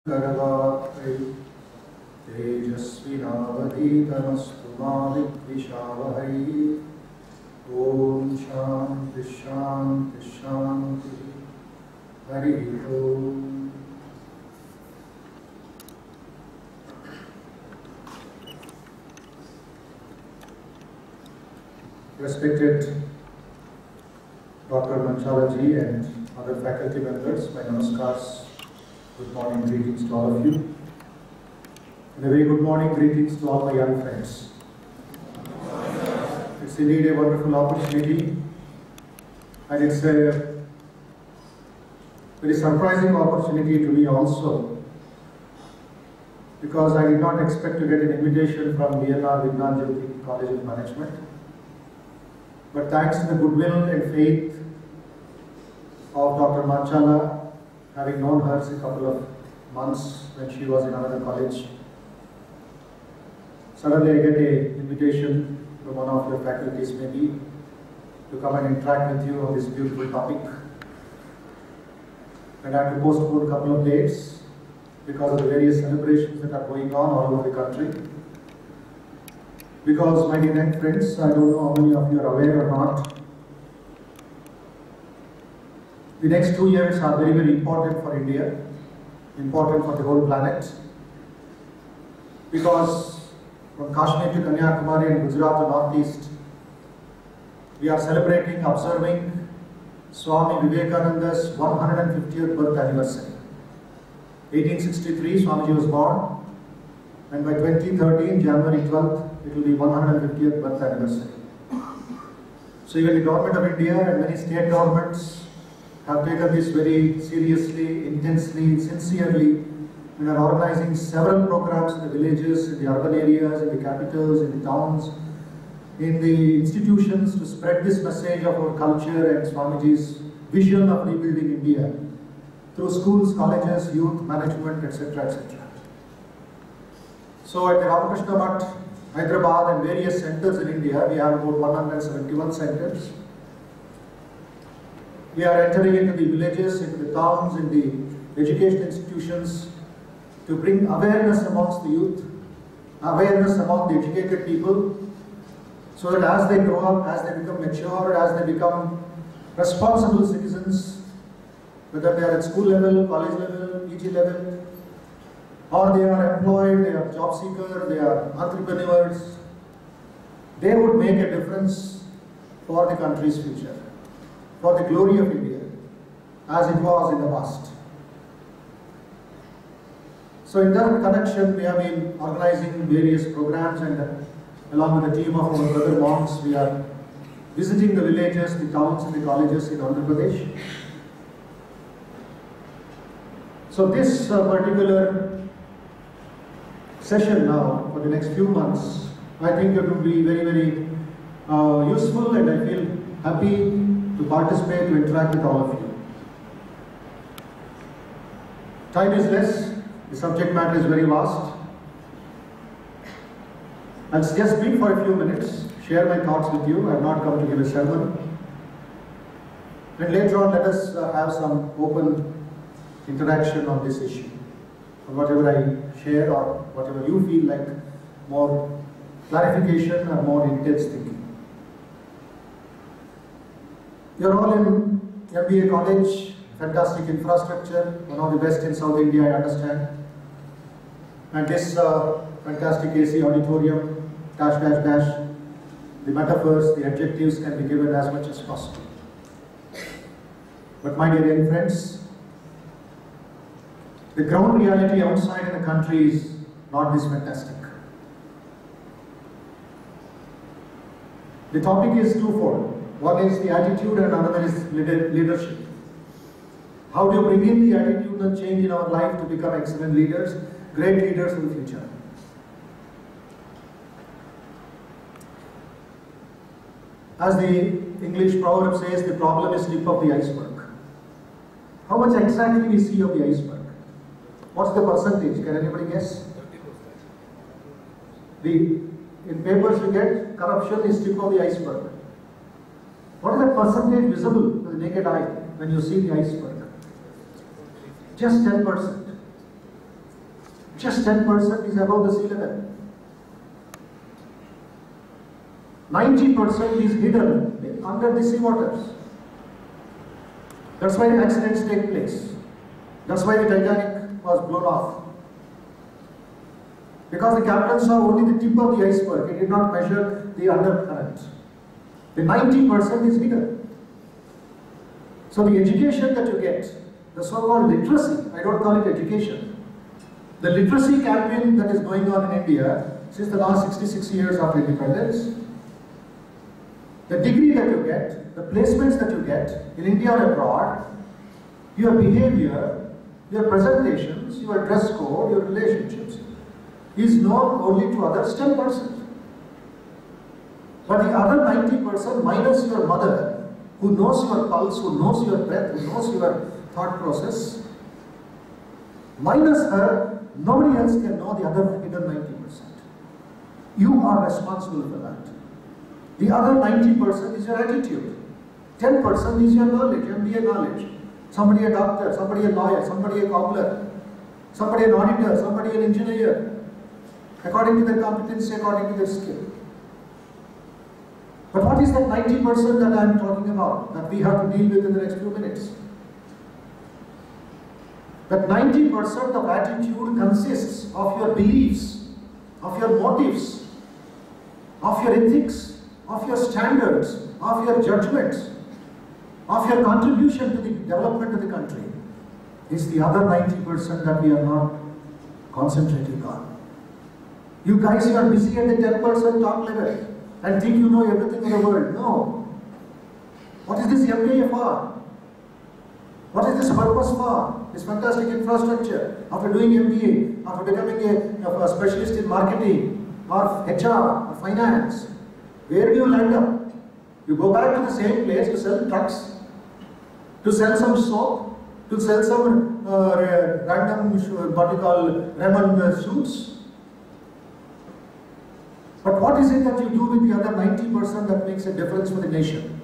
Karavakai Tejasvinavaditamastu Mavidvishavahai. Om Shanti Shanti Shanti. Hari Om. Respected Dr. Manchalaji and other faculty members, my namaskars. Good morning, greetings to all of you. And a very good morning, greetings to all my young friends. It's indeed a wonderful opportunity, and it's a very surprising opportunity to me also, because I did not expect to get an invitation from Vignana Jyothi College of Management. But thanks to the goodwill and faith of Dr. Manchala, having known her a couple of months when she was in another college, suddenly I get an invitation from one of your faculties maybe to come and interact with you on this beautiful topic. And I have to postpone a couple of dates because of the various celebrations that are going on all over the country. Because, my dear young friends, I don't know how many of you are aware or not, the next 2 years are very, very important for India, important for the whole planet. Because from Kashmir to Kanyakumari and Gujarat to Northeast, we are celebrating, observing Swami Vivekananda's 150th birth anniversary. 1863, Swamiji was born, and by 2013, January 12th, it will be 150th birth anniversary. So even the government of India and many state governments have taken this very seriously, intensely, sincerely, and are organizing several programs in the villages, in the urban areas, in the capitals, in the towns, in the institutions to spread this message of our culture and Swamiji's vision of rebuilding India through schools, colleges, youth, management, etc., etc. So at the Ramakrishna Math, Hyderabad and various centers in India, we have about 171 centers. We are entering into the villages, into the towns, in the education institutions to bring awareness amongst the youth, awareness among the educated people, so that as they grow up, as they become mature, as they become responsible citizens, whether they are at school level, college level, PG level, or they are employed, they are job seekers, they are entrepreneurs, they would make a difference for the country's future, for the glory of India, as it was in the past. So in that connection, we have been organizing various programs, and along with the team of our brother monks, we are visiting the villages, the towns and the colleges in Andhra Pradesh. So this particular session now, for the next few months, I think it will be very, very useful, and I feel happy to participate, to interact with all of you. Time is less, the subject matter is very vast. I'll just speak for a few minutes, share my thoughts with you. I have not come to give a sermon. And later on, let us have some open interaction on this issue. Whatever I share or whatever you feel like more clarification or more intense thinking. You're all in MBA college, fantastic infrastructure, one of the best in South India, I understand. And this fantastic AC auditorium, dash, dash, dash, the metaphors, the adjectives can be given as much as possible. But my dear young friends, the ground reality outside in the country is not this fantastic. The topic is twofold. One is the attitude and another is leadership. How do you bring in the attitudinal change in our life to become excellent leaders, great leaders in the future? As the English proverb says, the problem is tip of the iceberg. How much exactly we see of the iceberg? What's the percentage? Can anybody guess? 30%. In papers you get corruption is tip of the iceberg. What is the percentage visible to the naked eye when you see the iceberg? Just 10%. Just 10% is above the sea level. 90% is hidden under the sea waters. That's why accidents take place. That's why the Titanic was blown off. Because the captain saw only the tip of the iceberg. He did not measure the undercurrent. The 90% is hidden. So the education that you get, the so-called literacy, I don't call it education. The literacy campaign that is going on in India since the last 66 years after independence, the degree that you get, the placements that you get in India or abroad, your behavior, your presentations, your dress code, your relationships, is known only to others 10%. But the other 90% minus your mother, who knows your pulse, who knows your breath, who knows your thought process, minus her, nobody else can know the other hidden 90%. You are responsible for that. The other 90% is your attitude. 10% is your knowledge, MBA knowledge. Somebody a doctor, somebody a lawyer, somebody a cobbler, somebody an auditor, somebody an engineer, according to their competency, according to their skill. But what is that 90% that I am talking about, that we have to deal with in the next few minutes? That 90% of attitude consists of your beliefs, of your motives, of your ethics, of your standards, of your judgments, of your contribution to the development of the country. It's the other 90% that we are not concentrating on. You guys are busy at the 10% top level and think you know everything in the world. No. What is this MBA for? What is this purpose for? This fantastic infrastructure. After doing MBA, after becoming a specialist in marketing or HR or finance, where do you land up? You go back to the same place to sell trucks, to sell some soap, to sell some random, what you call, ramen suits. But what is it that you do with the other 90% that makes a difference for the nation?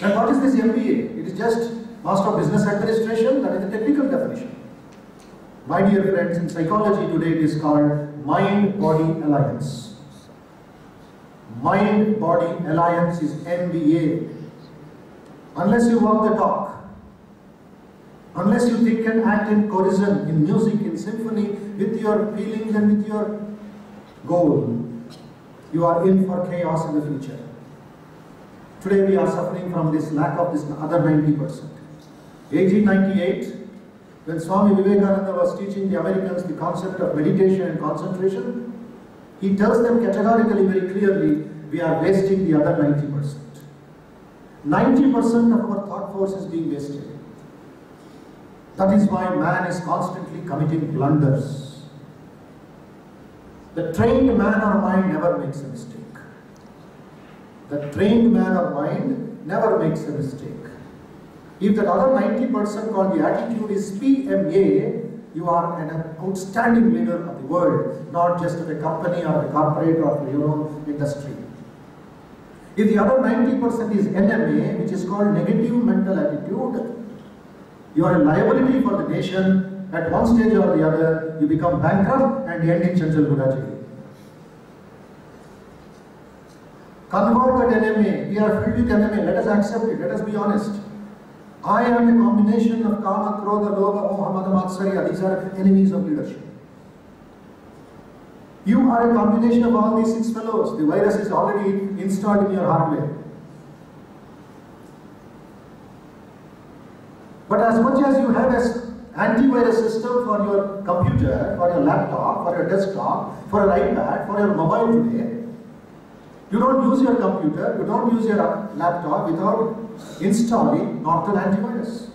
And what is this MBA? It is just Master of Business Administration, that is the technical definition. My dear friends, in psychology today it is called Mind-Body Alliance. Mind-Body Alliance is MBA. Unless you walk the talk, unless you think and act in cohesion, in music, in symphony, with your feelings and with your goal, you are in for chaos in the future. Today we are suffering from this lack of this other 90%. 1898, when Swami Vivekananda was teaching the Americans the concept of meditation and concentration, he tells them categorically, very clearly, we are wasting the other 90%. 90% of our thought force is being wasted. That is why man is constantly committing blunders. The trained man or mind never makes a mistake. The trained man or mind never makes a mistake. If that other 90% called the attitude is PMA, you are an outstanding leader of the world, not just of a company or a corporate or of your own industry. If the other 90% is NMA, which is called negative mental attitude, you are a liability for the nation. At one stage or the other, you become bankrupt and end in Chanchal Gudaji. Convert that NMA. We are filled with NMA. Let us accept it. Let us be honest. I am a combination of Kama, Krodha, Lobha, Moha, Mada, Matsarya. These are enemies of leadership. You are a combination of all these 6 fellows. The virus is already installed in your hardware. But as much as you have an antivirus system for your computer, for your laptop, for your desktop, for your iPad, for your mobile today, you don't use your computer, you don't use your laptop without installing Norton antivirus.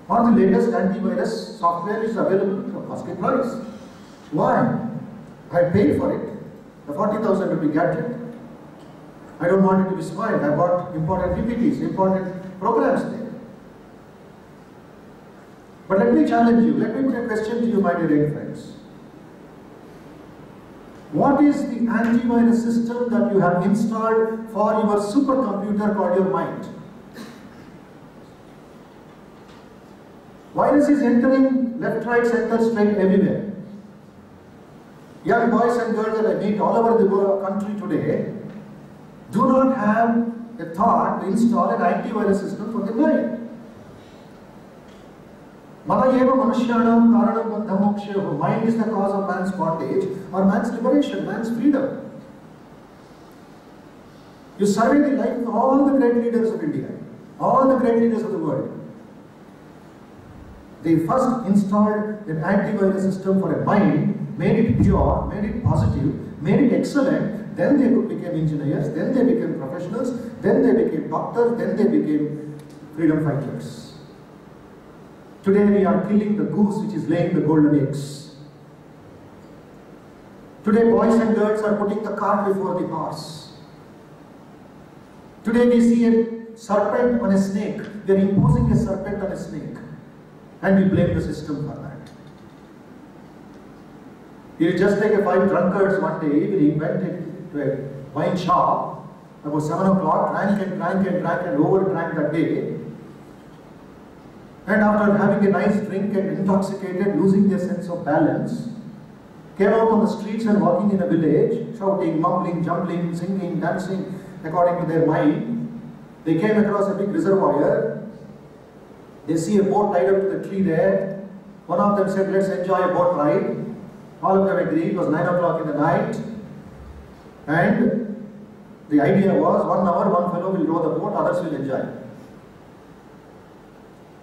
Or the latest antivirus software is available for basket price. Why? I paid for it, the 40,000 rupee gadget. I don't want it to be spoiled. I bought important PPTs, important programs there. But let me challenge you, let me put a question to you, my dear young friends. What is the antivirus system that you have installed for your supercomputer called your mind? Virus is entering left, right, center, straight, everywhere. Young boys and girls that I meet all over the country today do not have a thought to install an antivirus system for their mind. Mana eva manusyanam karanam bandhamoksheho. Mind is the cause of man's bondage or man's liberation, man's freedom. You survey the life of all the great leaders of India, all the great leaders of the world. They first installed an antivirus system for a mind, made it pure, made it positive, made it excellent. Then they became engineers, then they became professionals, then they became doctors, then they became freedom fighters. Today we are killing the goose which is laying the golden eggs. Today boys and girls are putting the cart before the horse. Today we see a serpent on a snake. We are imposing a serpent on a snake. And we blame the system for that. It is just like a 5 drunkards one day evening went to a wine shop about 7 o'clock, drank and overdrank that day. And after having a nice drink and intoxicated, losing their sense of balance, came out on the streets and walking in a village, shouting, mumbling, jumbling, singing, dancing, according to their mind. They came across a big reservoir. They see a boat tied up to the tree there. One of them said, let's enjoy a boat ride. All of them agreed. It was 9 o'clock in the night. And the idea was, 1 hour, one fellow will row the boat, others will enjoy.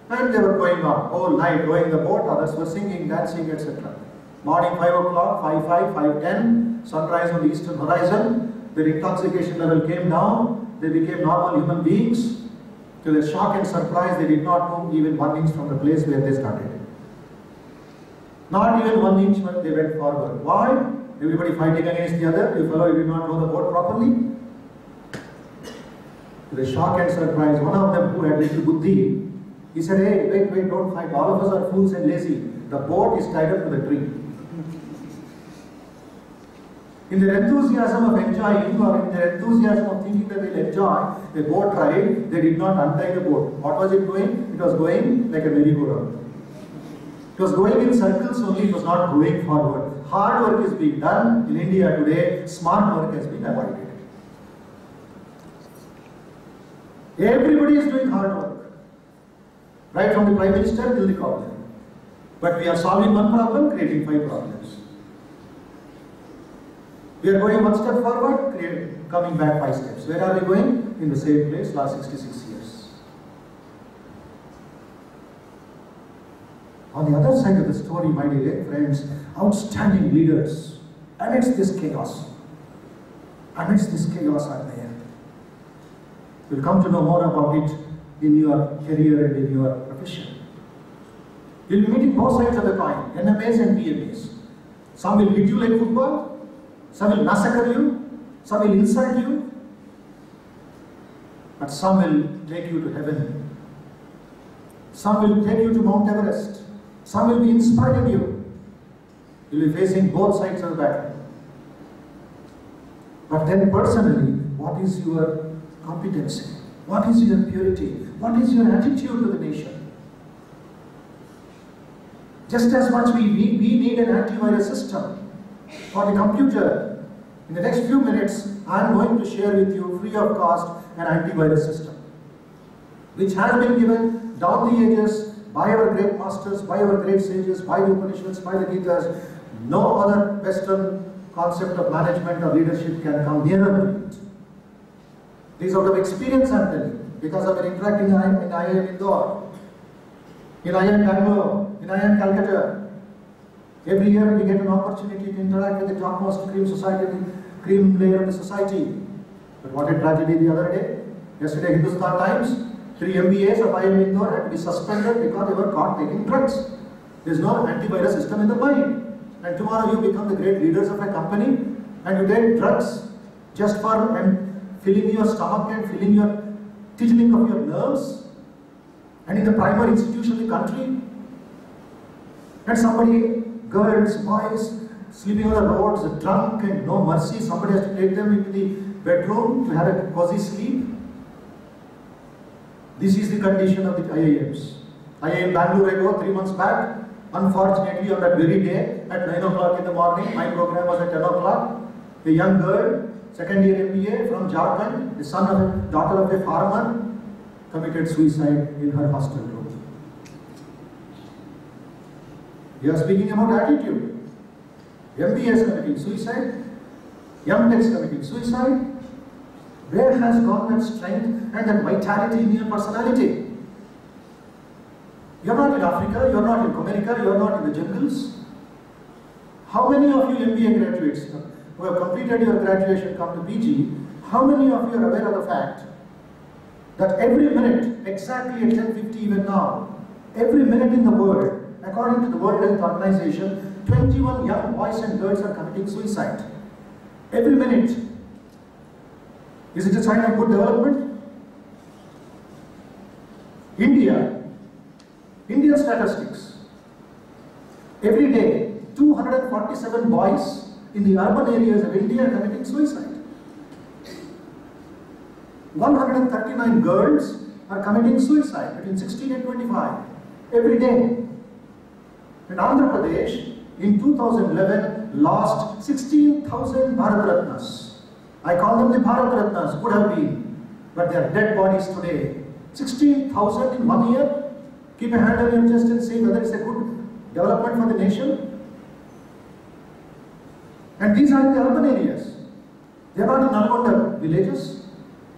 And they were going on all night, rowing the boat, others were singing, dancing, etc. Morning 5 o'clock, 5:05, 5:10, sunrise on the eastern horizon. Their intoxication level came down. They became normal human beings. To their shock and surprise, they did not move even 1 inch from the place where they started. Not even 1 inch when they went forward. Why? Everybody fighting against the other. You fellow, you did not row the boat properly. To the shock and surprise, one of them who had little buddhi, he said, hey, wait, don't fight. All of us are fools and lazy. The boat is tied up to the tree. In their enthusiasm of enjoying or in their enthusiasm of thinking that they'll enjoy the boat ride, they did not untie the boat. What was it doing? It was going like a merry-go-round. It was going in circles only, it was not going forward. Hard work is being done in India today, smart work has been avoided. Everybody is doing hard work. Right from the Prime Minister till the cobbler. But we are solving one problem, creating 5 problems. We are going 1 step forward, coming back 5 steps. Where are we going? In the same place, last 66 years. On the other side of the story, my dear friends, outstanding leaders amidst this chaos. Amidst this chaos are there. You'll come to know more about it in your career and in your profession. You'll be meeting both sides of the coin, NMAs and PMAs. Some will hit you like football. Some will massacre you, some will insult you, but some will take you to heaven. Some will take you to Mount Everest. Some will be inspiring you. You will be facing both sides of the battle. But then personally, what is your competency? What is your purity? What is your attitude to the nation? Just as much we need an antivirus system for the computer. In the next few minutes, I am going to share with you, free of cost, an antivirus system, which has been given down the ages by our great masters, by our great sages, by the Upanishads, by the Gitas. No other Western concept of management or leadership can come nearer to it. This is out of experience I am telling you, because I have been interacting in IIM Indore, in IIM Bangalore, in IIM Calcutta. Every year we get an opportunity to interact with the topmost cream layer of the society. But what a tragedy the other day. Yesterday, Hindustan Times, 3 MBAs of IIM Indore had to be suspended because they were caught taking drugs. There is no antivirus system in the mind. And tomorrow you become the great leaders of a company and you take drugs just for filling your stomach and filling your tickling of your nerves. And in the primary institution of the country, and somebody, girls, boys, sleeping on the roads, drunk and no mercy, somebody has to take them into the bedroom to have a cozy sleep. This is the condition of the IIMs. IIM Bangalore, I go 3 months back, Unfortunately, on that very day, at 9 o'clock in the morning, my program was at 10 o'clock. A young girl, second year MBA from Jharkhand, the daughter of a farmer, committed suicide in her hostel room. We are speaking about attitude. MBA is committing suicide, MTech is committing suicide. Where has gone that strength and that vitality in your personality? You are not in Africa, you are not in America, you are not in the jungles. How many of you MBA graduates who have completed your graduation come to PG, how many of you are aware of the fact that every minute, exactly at 10:50 even now, every minute in the world, according to the World Health Organization, 21 young boys and girls are committing suicide. Every minute. Is it a sign of good development? Indian statistics. Every day, 247 boys in the urban areas of India are committing suicide. 139 girls are committing suicide between 16 and 25 every day. And Andhra Pradesh in 2011 lost 16,000 Bharat Ratnas. I call them the Bharat Ratnas, could have been, but they are dead bodies today. 16,000 in 1 year. Keep a hand on your chest and say whether it's a good development for the nation. And these are in the urban areas. They are not in Nalgonda villages.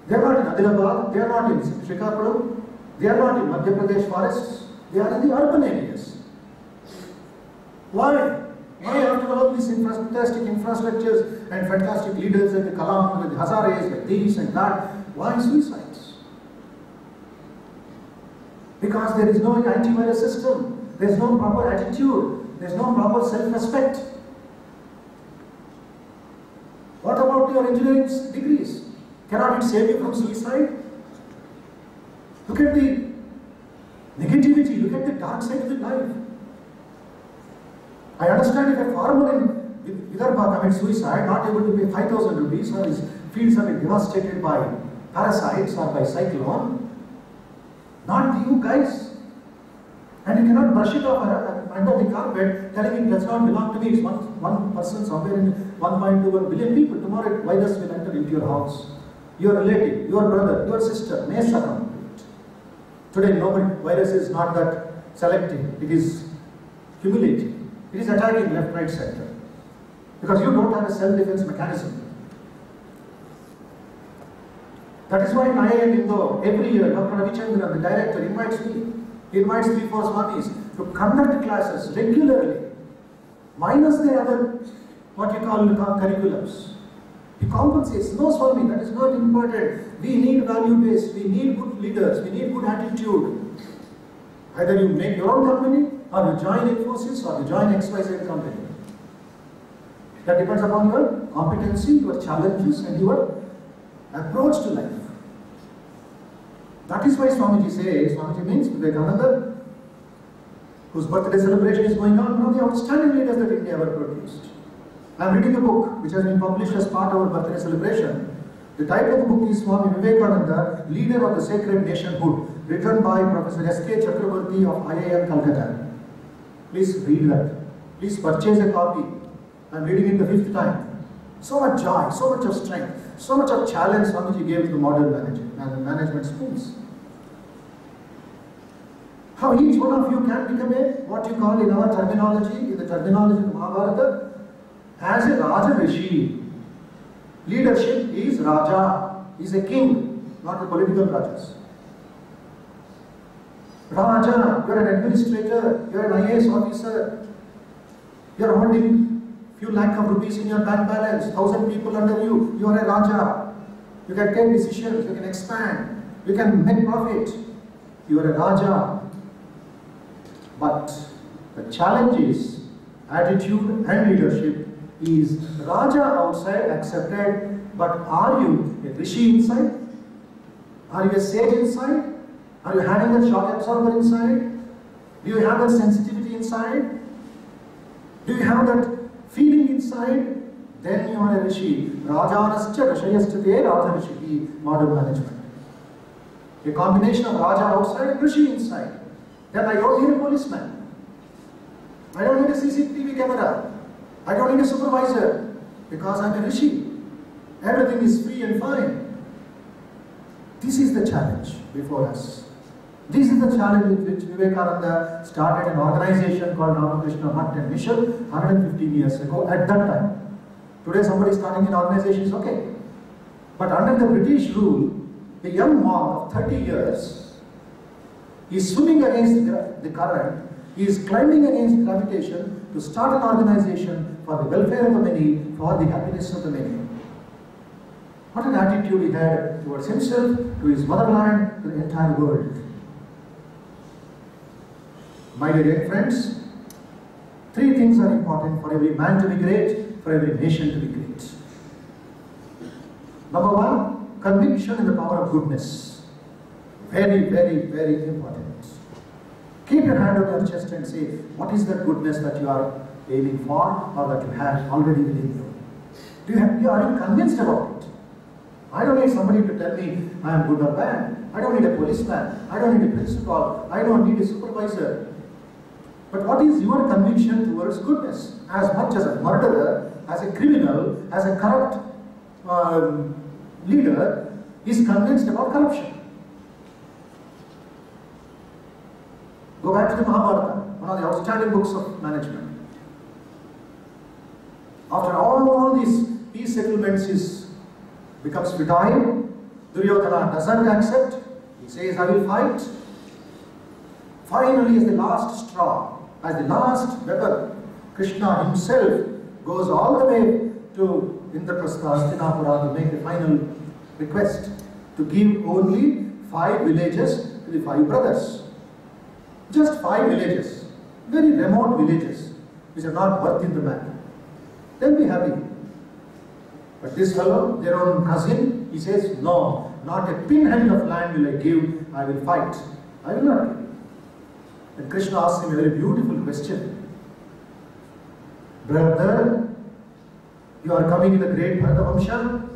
They are not in Adilabad. They are not in Srikakulam. They are not in Madhya Pradesh forests. They are in the urban areas. Why? Why after all these fantastic infrastructures and fantastic leaders like the Kalam, like the Hazares, like this and that, why suicides? Because there is no antivirus system, there is no proper attitude, there is no proper self-respect. What about your engineering degrees? Cannot it save you from suicide? Look at the negativity, look at the dark side of the life. I understand if a farmer in Vidarbha commits suicide, not able to pay 5,000 rupees, or his fields are devastated by parasites or by cyclone. Not you guys. And you cannot brush it off under the carpet, telling it does not belong to me. It's one person somewhere in 1.21 billion people. Tomorrow virus will enter into your house. Your relative, your brother, your sister may succumb to it. Today, virus is not that selective. It is cumulative. It is attacking left, right, center. Because you don't have a self-defense mechanism. That is why in IIM Indo, every year, Dr. Ravichandran, the director, invites me. He invites 3-4 Swamis to conduct classes regularly, minus the other, what you call curriculums. He compensates. No, Swami, that is not important. We need value-based, we need good leaders, we need good attitude. Either you make your own company, or you join Infosys, or you join XYZ company. That depends upon your competency, your challenges, and your approach to life. That is why Swamiji says, Swamiji means Vivekananda, whose birthday celebration is going on, one of the outstanding leaders that India ever produced. I am reading a book which has been published as part of our birthday celebration. The title of the book is Swami Vivekananda, Leader of the Sacred Nationhood, written by Professor S.K. Chakraborty of IIM Calcutta. Please read that. Please purchase a copy. I am reading it the 5th time. So much joy, so much of strength, so much of challenge Swamiji gave to the modern management schools. How each one of you can become a, what you call in our terminology, in the terminology of Mahabharata, as a Raja Rishi. Leadership is Raja, is a king, not a political Rajas. Raja, you are an administrator, you are an IAS officer, you are holding few lakh of rupees in your bank balance, 1,000 people under you, you are a Raja. You can take decisions, you can expand, you can make profit. You are a Raja. But the challenge is attitude and leadership is Raja outside accepted, but are you a Rishi inside? Are you a sage inside? Are you having that shock absorber inside? Do you have that sensitivity inside? Do you have that feeling inside? Then you are a Rishi. Rajanascha Rishayastate Raja Rishi, modern management. A combination of Raja outside and Rishi inside. Then I don't hear a policeman. I don't need a CCTV camera. I don't need a supervisor because I'm a rishi. Everything is free and fine. This is the challenge before us. This is the challenge with which Vivekananda started an organization called Ramakrishna Mutt and Mission 115 years ago at that time. Today somebody starting an organization is okay. But under the British rule, a young monk of 30 years is swimming against the current. He is climbing against gravitation to start an organization for the welfare of the many, for the happiness of the many. What an attitude he had towards himself, to his motherland, to the entire world. My dear young friends, three things are important for every man to be great, for every nation to be great. Number one, conviction in the power of goodness. Very, very, very important. Keep your hand on your chest and say, what is that goodness that you are aiming for or that you have already within you? Are you convinced about it? I don't need somebody to tell me I am good or bad. I don't need a policeman. I don't need a principal. I don't need a supervisor. But what is your conviction towards goodness? As much as a murderer, as a criminal, as a corrupt leader is convinced about corruption. Go back to the Mahabharata, one of the outstanding books of management. After all these peace settlements becomes futile, Duryodhana doesn't accept. He says, I will fight. Finally, as the last straw, as the last weapon, Krishna himself goes all the way to Indraprastha, Hastinapura to make the final request to give only 5 villages to the 5 brothers. Just 5 villages, very remote villages, which are not worth in the map. They'll be happy. But this fellow, their own cousin, he says, no, not a pinhead of land will I give, I will fight. I will not give. And Krishna asks him a very beautiful question. Brother, you are coming in the great Bharata Vamsha.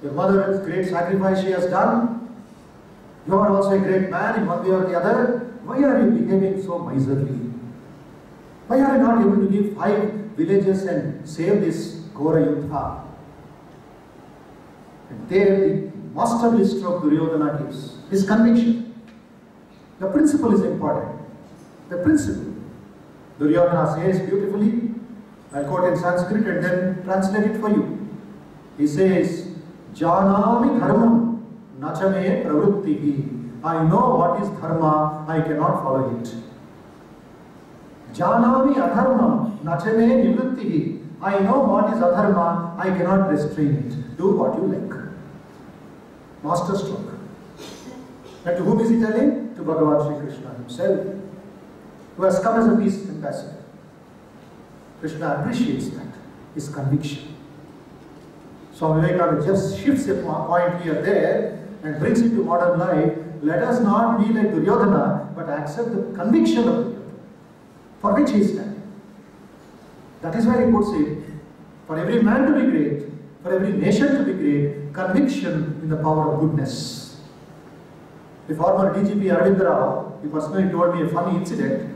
Your mother's great sacrifice she has done. You are also a great man in one way or the other. Why are you behaving so miserly? Why are you not able to give 5 villages and save this Ghora Yuddha? And there the masterly stroke Duryodhana gives, his conviction. The principle is important. The principle. Duryodhana says beautifully, I'll quote in Sanskrit and then translate it for you. He says, Janami dharmam nachame pravrittihi. I know what is dharma, I cannot follow it. Janami adharmam nachame nivrittihi. I know what is adharma, I cannot restrain it. Do what you like. Master stroke. And to whom is he telling? To Bhagavan Sri Krishna himself, who has come as a peace ambassador. Krishna appreciates that, his conviction. So Vivekananda just shifts a point here, there, and brings it to modern life. Let us not be like Duryodhana, but accept the conviction of Duryodhana, for which he stands. That is why he puts it, for every man to be great, for every nation to be great, conviction in the power of goodness. The former DGP Arvind Rao, he personally told me a funny incident.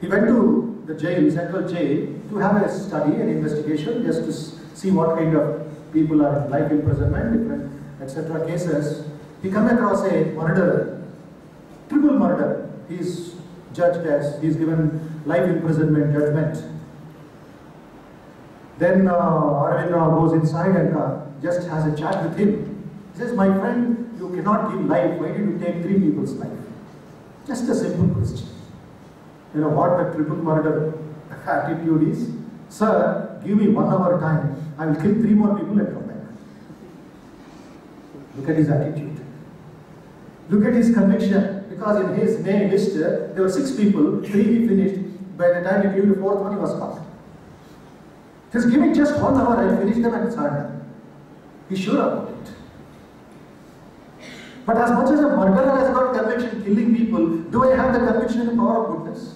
He went to the jail, central jail, to have a study, an investigation, just to see what kind of people are in life imprisonment, different, etc. cases. He came across a murderer, triple murder. He is judged as, he is given life imprisonment judgment. Then Arvind Rao goes inside and just has a chat with him. He says, my friend, you cannot give life. Why did you take 3 people's life? Just a simple question. You know what the triple murder attitude is? Sir, give me 1 hour time. I will kill 3 more people and come back. Look at his attitude. Look at his conviction. Because in his name list, there were 6 people, 3 he finished. By the time he killed the 4th one, he was caught. Just give me just 1 hour, I will finish them and start them. He's sure about it. But as much as a murderer has got conviction killing people, do I have the conviction in the power of goodness?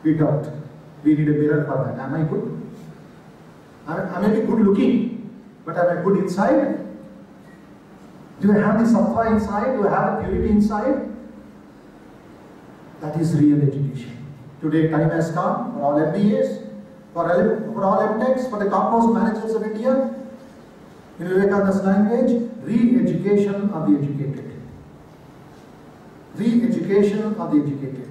We don't. We need a mirror for that. Am I good? I may be good looking, but am I good inside? Do I have the sattva inside? Do I have the purity inside? That is real education. Today time has come for all MBAs, for all MTechs, for the topmost managers of India. In Vivekananda's language, re-education of the educated. Re-education of the educated.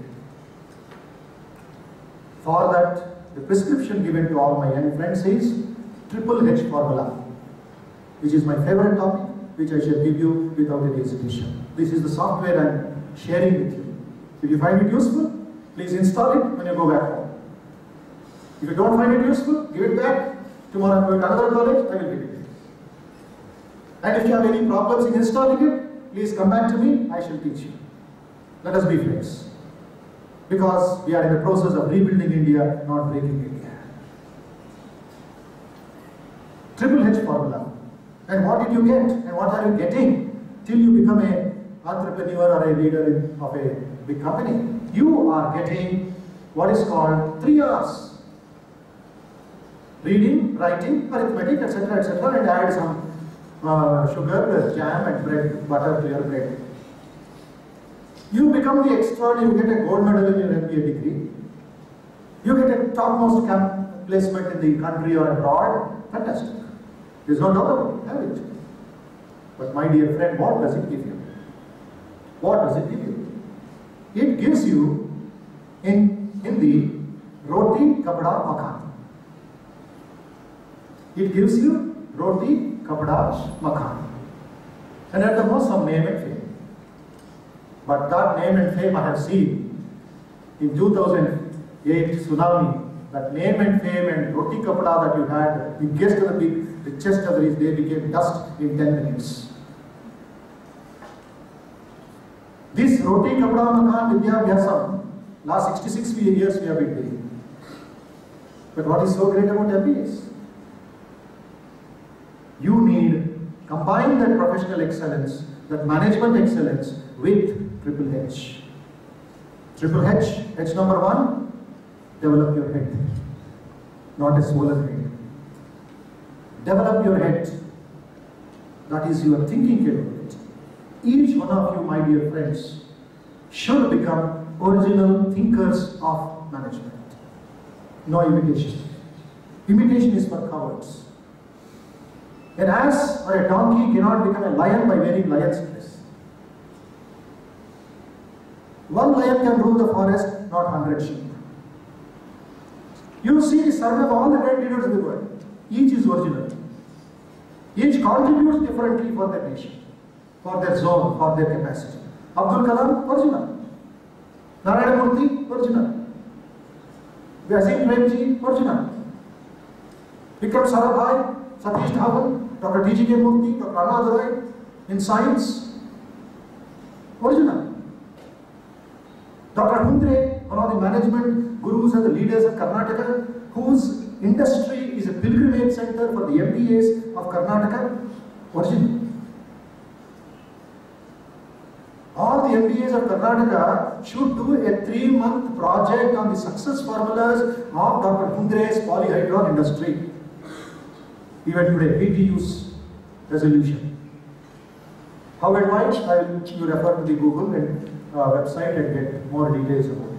For that, the prescription given to all my young friends is triple H formula, which is my favorite topic, which I shall give you without any hesitation. This is the software I am sharing with you. If you find it useful, please install it when you go back home. If you don't find it useful, give it back. Tomorrow I am going to another college, I will give it. And if you have any problems in installing it, please come back to me, I shall teach you. Let us be friends. Because we are in the process of rebuilding India, not breaking India. Triple H formula. And what did you get? And what are you getting till you become an entrepreneur or a leader of a big company? You are getting what is called 3 R's. Reading, writing, arithmetic, etc., etc., and add some sugar, jam, and bread, butter to your bread. You become the extraordinary, you get a gold medal in your MBA degree. You get a topmost placement in the country or abroad. Fantastic. There is no doubt about it, have it. But my dear friend, what does it give you? What does it give you? It gives you, in Hindi, roti, kapda, makan. It gives you roti, kapda, makan. And at the most, some name and fame. But that name and fame I have seen in 2008 tsunami. That name and fame and roti kapda that you had, the guest of the big, the chest of the rich, they became dust in 10 minutes. This roti kapda makan vidyabhyasam, last 66 years we have been doing. But what is so great about MBAs? You need combine that professional excellence, that management excellence with triple H. Triple H, H number 1, develop your head, not a swollen head. Develop your head, that is your thinking capability. Each one of you, my dear friends, should become original thinkers of management. No imitation. Imitation is for cowards. An ass or a donkey cannot become a lion by wearing lion's dress. One lion can rule the forest, not 100 sheep. You see the survey of all the great leaders in the world. Each is original. Each contributes differently for their nation, for their zone, for their capacity. Abdul Kalam, original. Narayana Murthy, original. Vyazim Premji, original. Vikram Sarabhai, Satish Dhawan, Dr. D.G.K. Murthy, Dr. Anna Durai, in science, original. Dr. Hundre, one of the management gurus and the leaders of Karnataka, whose industry is a pilgrimage center for the MBAs of Karnataka, original. All the MBAs of Karnataka should do a 3-month project on the success formulas of Dr. Hundre's polyhydron industry. Even today, PTU's resolution. How and why? You refer to the Google and website and get more details about it.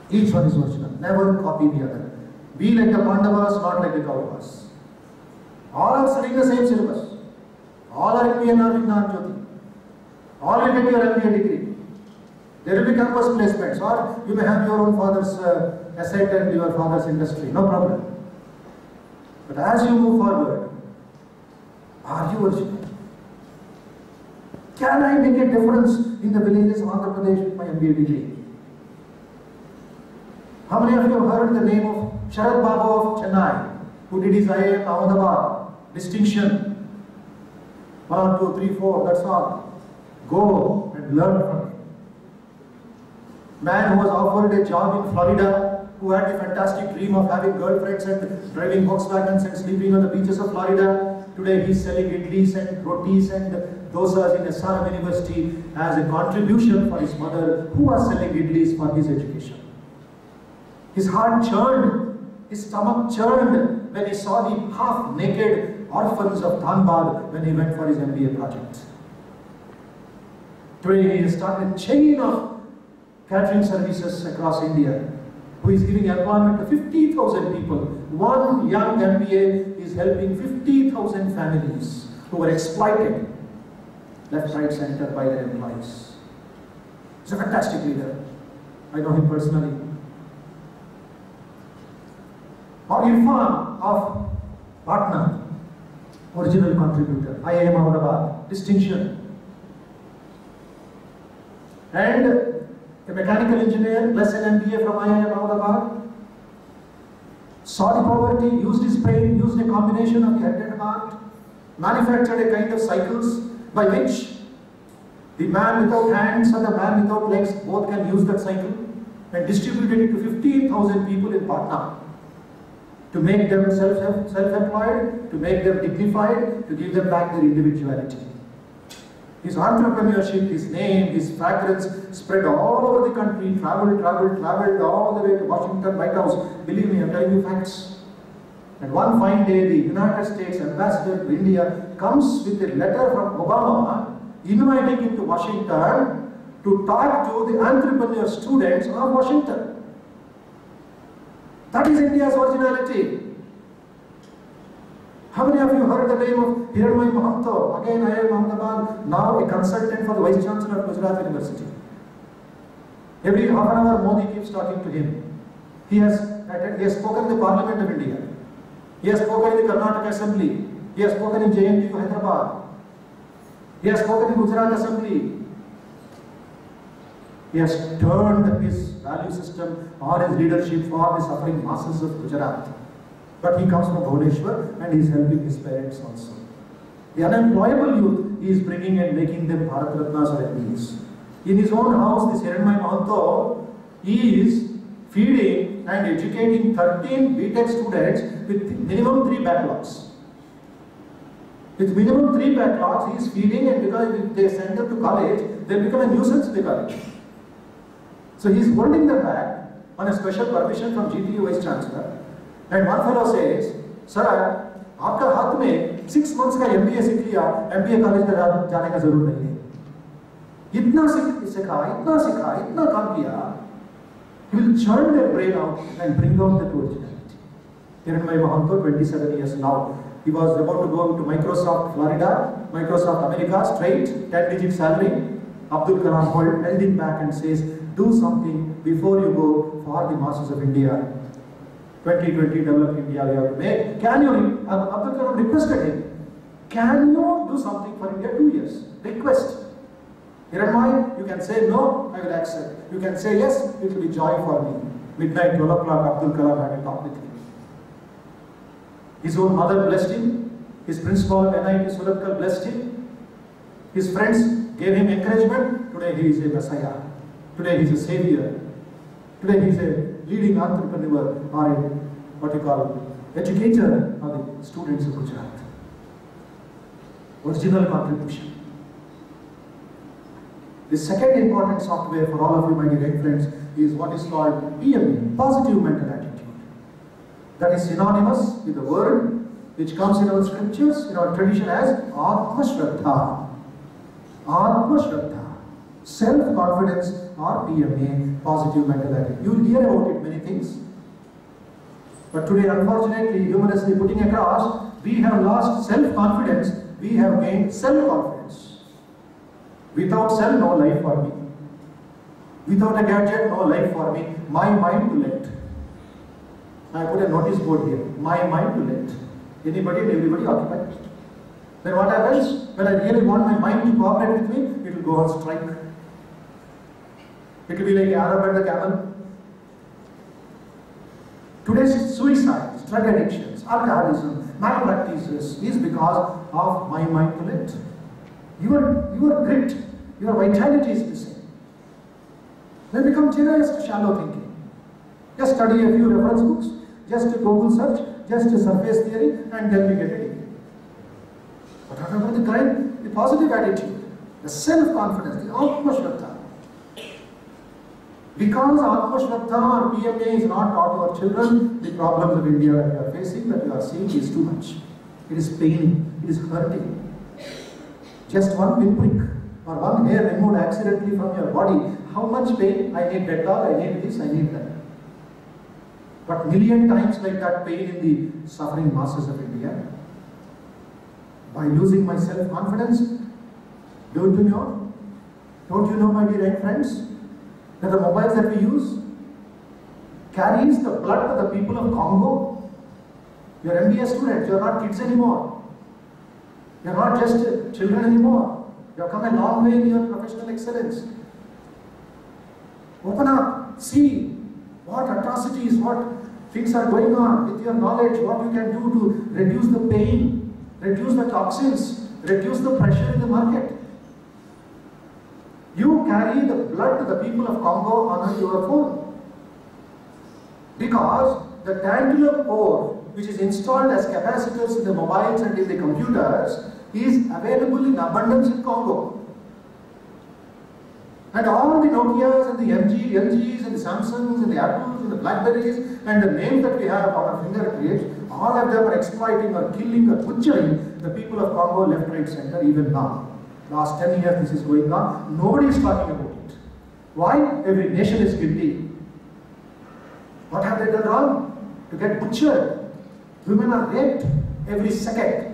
Each one is original. Never copy the other. Be like the Pandavas, not like the Kauravas. All are studying the same syllabus. All are in Vignana Jyothi. All will get your MBA degree. There will be campus placements, or you may have your own father's asset and your father's industry. No problem. But as you move forward, are you original? Can I make a difference in the villages of Andhra Pradesh with my MBA degree? How many of you have heard the name of Sharad Babu of Chennai, who did his IIM Ahmedabad distinction? 1, 2, 3, 4, that's all. Go and learn from him. Man who was offered a job in Florida, who had the fantastic dream of having girlfriends and driving Volkswagens and sleeping on the beaches of Florida. Today he's selling idlis and rotis and dosas in SRM University as a contribution for his mother, who was selling idlis for his education. His heart churned, his stomach churned when he saw the half-naked orphans of Dhanbad when he went for his MBA project. Today he has started a chain of catering services across India, who is giving employment to 50,000 people. One young MBA is helping 50,000 families who were exploited left, right, center by their employees. He's a fantastic leader. I know him personally. Or Irfan of Patna, original contributor, IIM Ahmedabad, distinction. And a mechanical engineer, plus an MBA from IIM Ahmedabad, saw the poverty, used his brain, used a combination of the head and heart, manufactured a kind of cycles by which the man without hands and the man without legs both can use that cycle, and distributed it to 15,000 people in Patna to make them self-employed, to make them dignified, to give them back their individuality. His entrepreneurship, his name, his fragrance spread all over the country, traveled all the way to Washington White House. Believe me, I'm telling you facts. And one fine day, the United States ambassador to India comes with a letter from Obama inviting him to Washington to talk to the entrepreneur students of Washington. That is India's originality. How many of you heard the name of Hiranmay Mahanto? Again, IIM Ahmedabad, now a consultant for the Vice Chancellor of Gujarat University. Every half an hour, Modi keeps talking to him. He has spoken in the Parliament of India. He has spoken in the Karnataka Assembly. He has spoken in JNU Hyderabad. He has spoken in Gujarat Assembly. He has turned his value system or his leadership for the suffering masses of Gujarat. But he comes from Bhubaneswar and he is helping his parents also. The unemployable youth he is bringing and making them Bharat Ratnas or MBs. In his own house, this Hiranmay Mahanto is feeding and educating 13 BTech students with minimum 3 backlogs. With minimum 3 backlogs, he is feeding, and because if they send them to college, they become a nuisance in the college. So he is holding them back on a special permission from GTU Vice Chancellor. And one fellow says, "Sir, आपका हाथ में 6 months का MBA सीख लिया, MBA college में जाने का जरूर नहीं है। इतना सीखा, इतना काम किया, he will churn their brain out and bring out the originality." Hiranmay Mahanto, 27 years now. He was about to go to Microsoft Florida, Microsoft America, straight, 10-digit salary. Abdul Kalam held him back and says, "Do something before you go for the masses of India. 2020 developed India we have to make. Can you?" Abdul Kalam requested him, "Can you do something for India?" 2 years. Request. Hiranmay, you can say no, I will accept. You can say yes, it will be joy for me. Midnight, 12 o'clock, Abdul Kalam had a talk with him. His own mother blessed him. His principal of NIT Suratkal blessed him. His friends gave him encouragement. Today he is a messiah. Today he is a savior. Today he is a leading entrepreneur or a, what you call, educator of the students of Gujarat. Original contribution. The second important software for all of you, my dear friends, is what is called PMA, positive mental attitude. That is synonymous with the word which comes in our scriptures, in our tradition as Atma Shraddha. Atma Shraddha. Self-confidence or PMA, positive mental attitude. You will hear about it many things. But today, unfortunately, humorously putting across, we have lost self-confidence, we have gained self-confidence. Without self, no life for me. Without a gadget, no life for me. My mind to let. I put a notice board here. My mind to let. Anybody and everybody occupied. Then what happens? When I really want my mind to cooperate with me, it will go on strike. It will be like Arab and the camel. Today's suicides, drug addictions, alcoholism, malpractices is because of my mind to let. Your grit, your vitality is missing. Then become generous to shallow thinking. Just study a few reference books, just a Google search, just a surface theory, and then we get a degree. But what about the kind, the positive attitude, the self-confidence, the Atma Shraddha? Because Atma Shraddha or PMA is not taught to our children, the problems of India that we are facing, that we are seeing is too much. It is paining, it is hurting. Just one pinprick or one hair removed accidentally from your body, how much pain? I need Dettol, I need this, I need that. But million times like that pain in the suffering masses of India. By losing my self-confidence, don't you know? Don't you know, my dear young friends, that the mobiles that we use carries the blood of the people of Congo? You're MBA students, you're not kids anymore. You're not just children anymore. You have come a long way in your professional excellence. Open up, see what atrocities, what things are going on with your knowledge, what you can do to reduce the pain, reduce the toxins, reduce the pressure in the market. You carry the blood of the people of Congo on your phone. Because the tantalum ore, which is installed as capacitors in the mobiles and in the computers, is available in abundance in Congo. And all the Nokias and the LGs and the Samsungs and the Apples and the Blackberries and the names that we have on our fingertips, all of them are exploiting or killing or butchering the people of Congo left, right, center even now. Last 10 years this is going on. Nobody is talking about it. Why? Every nation is guilty. What have they done wrong? To get butchered. Women are raped every second.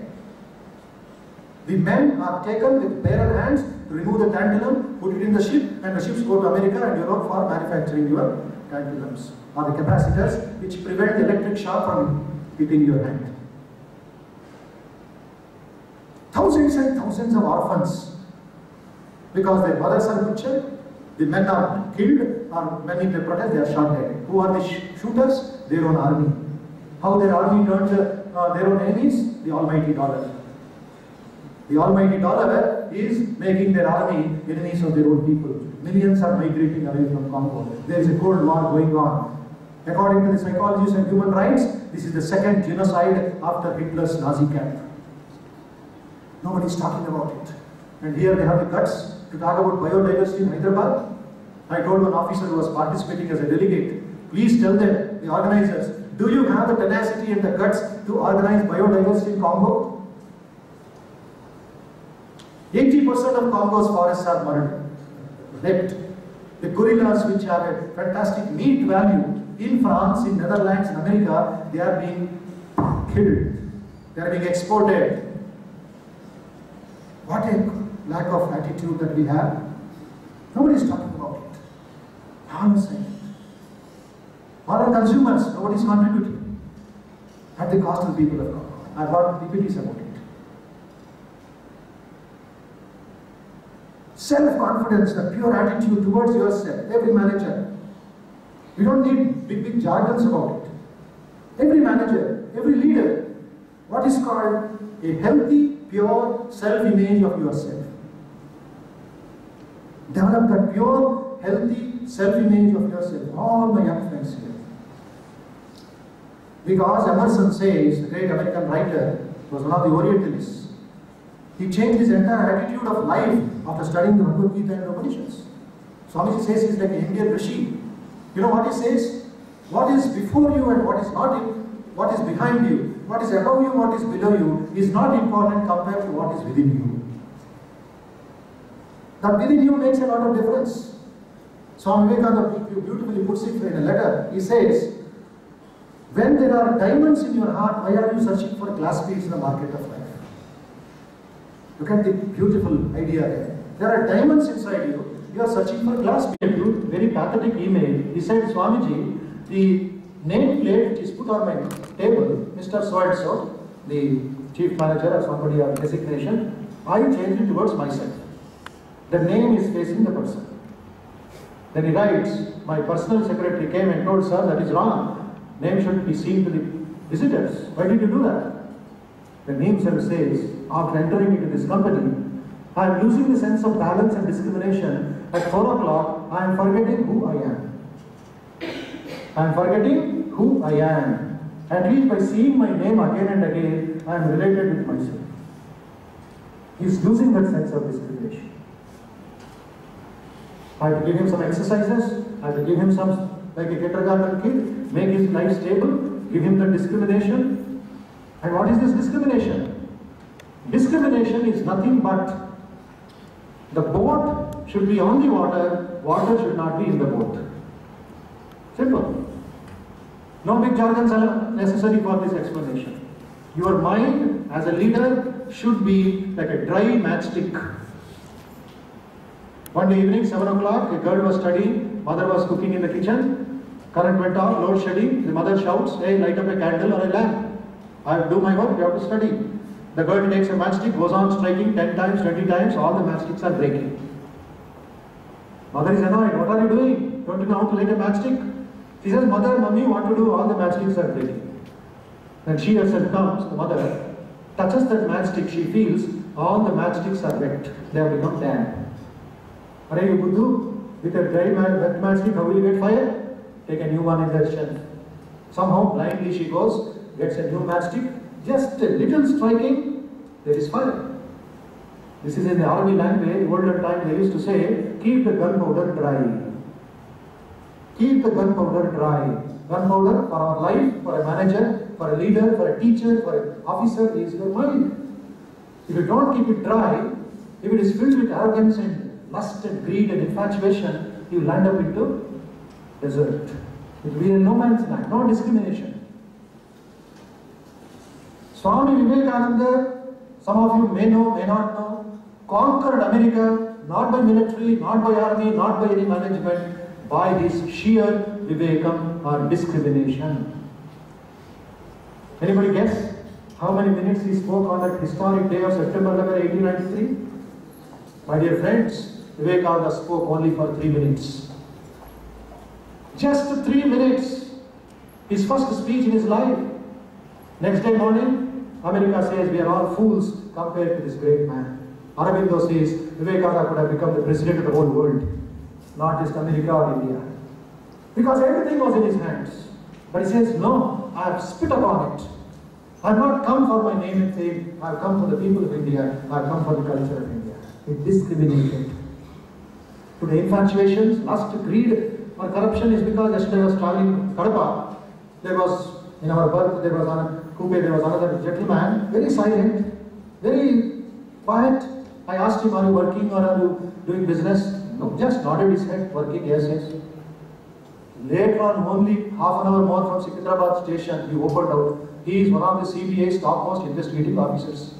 The men are taken with bare hands, remove the tantalum, put it in the ship, and the ships go to America and Europe for manufacturing your tantalums or the capacitors which prevent the electric shock from hitting your hand. Thousands and thousands of orphans, because their mothers are butchered, the men are killed, or men in the protest, they are shot dead. Who are the shooters? Their own army. How their army turned their own enemies? The almighty dollar. The almighty dollar is making their army enemies of their own people. Millions are migrating away from Congo. There is a cold war going on. According to the psychologists and human rights, this is the second genocide after Hitler's Nazi camp. Nobody is talking about it. And here they have the guts to talk about biodiversity in Hyderabad. I told one officer who was participating as a delegate, please tell them, the organizers, do you have the tenacity and the guts to organize biodiversity in Congo? 80% of Congo's forests are burned, left. The gorillas, which have a fantastic meat value in France, in Netherlands, in America, they are being killed. They are being exported. What a lack of attitude that we have. Nobody is talking about it. All is silent. All are consumers. Nobody is contributing. At the cost of the people of Congo. I brought PPTs about it. Self-confidence, the pure attitude towards yourself, every manager. You don't need big jargons about it. Every manager, every leader, what is called a healthy, pure self-image of yourself. Develop that pure, healthy self-image of yourself. All my young friends here. Because Emerson says, the great American writer, was one of the Orientalists. He changed his entire attitude of life after studying the Bhagavad Gita and the Upanishads. Swamiji says he's like an Indian Rishi. You know what he says? What is before you and what is not in, what is behind you, what is above you, what is below you, is not important compared to what is within you. That within you makes a lot of difference. Swami Vivekananda beautifully puts it in a letter. He says, when there are diamonds in your heart, why are you searching for glass beads in the market of life? Look at the beautiful idea there. There are diamonds inside you. You are searching for glass beads. Very pathetic email. He said, Swamiji, the name plate which is put on my table, Mr. So-and-so, the chief manager or somebody of designation, I changed it towards myself. The name is facing the person. Then he writes, my personal secretary came and told, sir, that is wrong. Name should be seen to the visitors. Why did you do that? The name says, after entering into this company, I am losing the sense of balance and discrimination. At 4 o'clock, I am forgetting who I am. I am forgetting who I am. At least by seeing my name again and again, I am related with myself. He is losing that sense of discrimination. I have to give him some exercises. I have to give him some, like a kindergarten kid, make his life stable, give him the discrimination. And what is this discrimination? Discrimination is nothing but the boat should be on the water water should not be in the boat. Simple. No big jargons are necessary for this explanation. Your mind as a leader should be like a dry matchstick. One day evening, 7 o'clock, a girl was studying, mother was cooking in the kitchen, current went off, load shedding, the mother shouts, hey, light up a candle or a lamp. I have to do my work, you have to study. The girl takes a matchstick, goes on striking 10 times, 20 times, all the matchsticks are breaking. Mother is annoyed, what are you doing? Don't you know how to light a matchstick? She says, mother, mummy, what to do? All the matchsticks are breaking. When she herself comes, the mother touches that matchstick, she feels all the matchsticks are wet. They have become damp. What are you going to do? With a dry wet matchstick, how will you get fire? Take a new one in the shelf. Somehow, blindly she goes, gets a new matchstick, just a little striking, there is fire. This is in the army language, older time they used to say, keep the gunpowder dry. Keep the gunpowder dry. Gunpowder for our life, for a manager, for a leader, for a teacher, for an officer is your mind. If you don't keep it dry, if it is filled with arrogance and lust and greed and infatuation, you land up into desert. It will be a no man's land, no discrimination. Swami Vivekananda, some of you may know, may not know, conquered America not by military, not by army, not by any management, by his sheer vivekam or discrimination. Anybody guess how many minutes he spoke on that historic day of September 11, 1893? My dear friends, Vivekananda spoke only for 3 minutes. Just 3 minutes. His first speech in his life. Next day morning, America says we are all fools compared to this great man. Aurobindo says Vivekananda could have become the president of the whole world, not just America or India. Because everything was in his hands. But he says, no, I have spit upon it. I have not come for my name and fame. I have come for the people of India. I have come for the culture of India. It discriminated. Today, infatuations, lust, greed, or corruption is because yesterday I was traveling Kadapa. There was, in our berth, there was another gentleman, very silent, very quiet. I asked him, are you working or are you doing business? No, just nodded his head, working, yes, yes. Later on, only half an hour more from Secunderabad station, he opened out. He is one of the CBI's topmost investigating officers.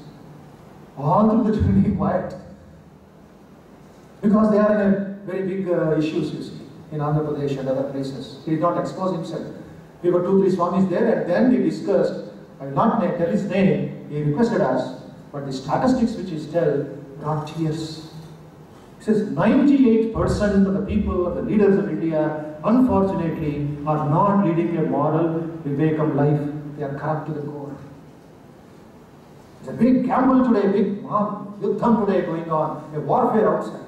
All through the journey, quiet. Because they are in a very big issues, you see, in Andhra Pradesh and other places. He did not expose himself. We were 2-3 Swamis there, and then we discussed, I will not tell his name, he requested us, but the statistics which he tell brought tears. He says 98% of the people, of the leaders of India, unfortunately, are not leading a moral vivekam life. They are corrupt to the core. It's a big gamble today, a big yuddham today going on, a warfare outside.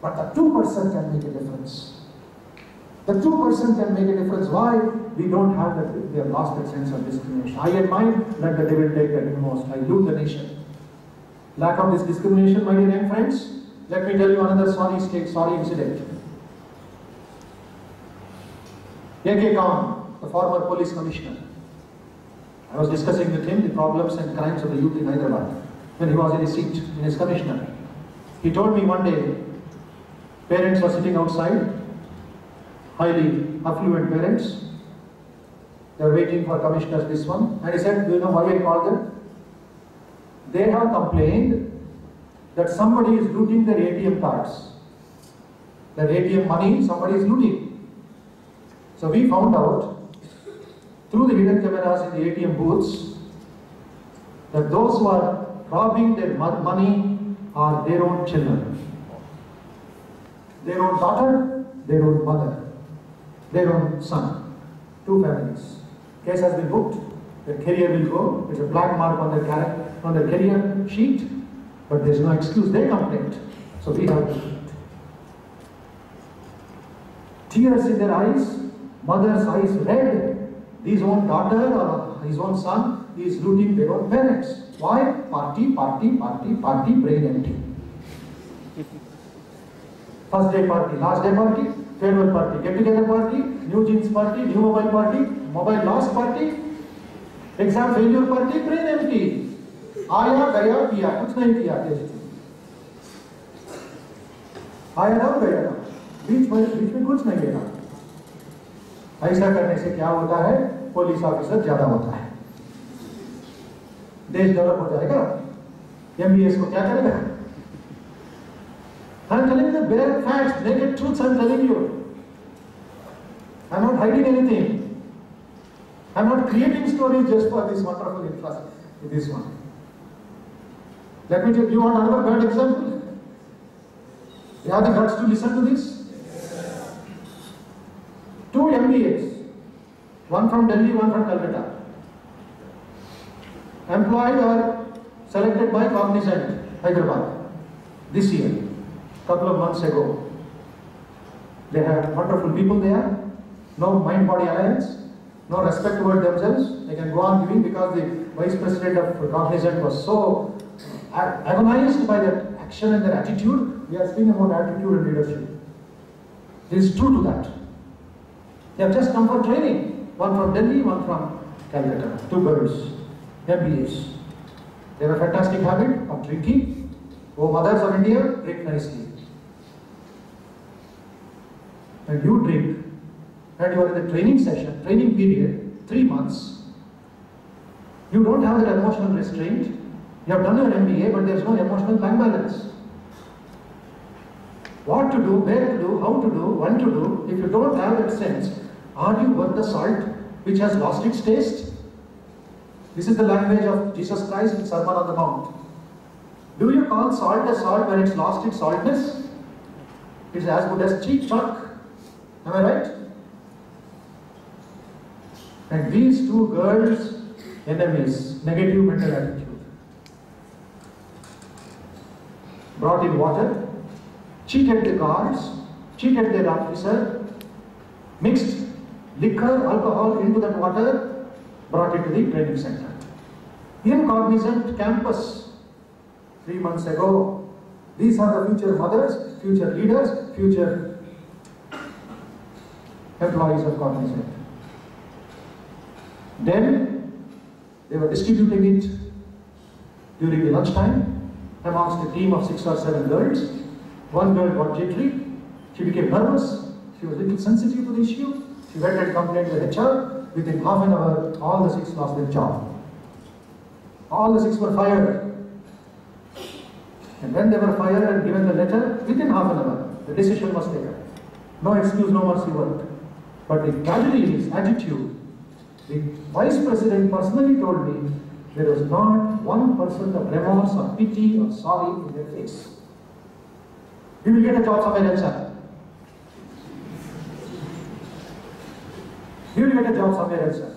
But the 2% can make a difference. The 2% can make a difference. Why? We don't have that, we have lost that sense of discrimination. I and mine, let the devil take that inmost. I loot the nation. Lack of this discrimination, my dear young friends. Let me tell you another sorry incident. A.K. Khan, the former police commissioner. I was discussing with him the problems and crimes of the youth in Hyderabad when he was in his seat, in his commissioner. He told me one day, parents were sitting outside, highly affluent parents. They were waiting for commissioners this one. And he said, do you know why I called them? They have complained that somebody is looting their ATM cards. Their ATM money, somebody is looting. So we found out through the hidden cameras in the ATM booths that those who are robbing their money are their own children. Their own daughter, their own mother, their own son. 2 families. Case has been booked. Their career will go. There's a black mark on their career sheet, but there's no excuse. They complained. So we have to do it. Tears in their eyes, mother's eyes red. His own daughter or his own son is looting their own parents. Why? Party, party, party, party, brain empty. First day party, last day party, farewell party, get together party, new jeans party, new mobile party, mobile lost party, exam failure party, brain empty. Aaya, gaya, piya, kuch nahi kiya. आया ना गया ना, बीच में कुछ नहीं लेना। ऐसा करने से क्या होता है, पुलिस ऑफिसर ज्यादा होता है, देश डेवलप हो जाएगा। MBS को क्या करेगा? I'm telling you the bare facts, naked truths I'm telling you. I'm not hiding anything. I'm not creating stories just for this wonderful infrastructure, this one. Let me tell you, want another bad example? You have the guts to listen to this? 2 MBAs, one from Delhi, one from Calcutta. Employed or selected by Cognizant, Hyderabad, this year, couple of months ago. They have wonderful people there, no mind-body alliance, no respect toward themselves. They can go on giving because the vice president of Cognizant was so agonized by their action and their attitude. We are speaking about attitude and leadership. It is true to that. They have just come for training. One from Delhi, one from Calcutta. 2 girls, MBAs. They have a fantastic habit of drinking. Oh, mothers of India, drink nicely. And you drink, and you are in the training session, training period, 3 months. You don't have that emotional restraint. You have done your MBA, but there is no emotional bank balance. What to do, where to do, how to do, when to do, if you don't have that sense, are you worth the salt which has lost its taste? This is the language of Jesus Christ in Sermon on the Mount. Do you call salt a salt when it's lost its saltness? It's as good as cheap chalk. Am I right? And these 2 girls, enemies, negative mental attitude, brought in water, cheated the guards, cheated their officer, mixed liquor, alcohol into that water, brought it to the training center. In Cognizant campus, 3 months ago, these are the future mothers, future leaders, future employees of Cognizant. Then they were distributing it during the lunchtime amongst a team of 6 or 7 girls. One girl got jittery, she became nervous, she was a little sensitive to the issue. She went and complained to the HR. Within half an hour, all the 6 lost their job. All the 6 were fired. And when they were fired and given the letter, within half an hour, the decision was taken. No excuse, no mercy worked. But the tragedy is attitude. The vice president personally told me there was not 1% of remorse or pity or sorry in their face. You will get a job somewhere else, sir. You will get a job somewhere else, sir.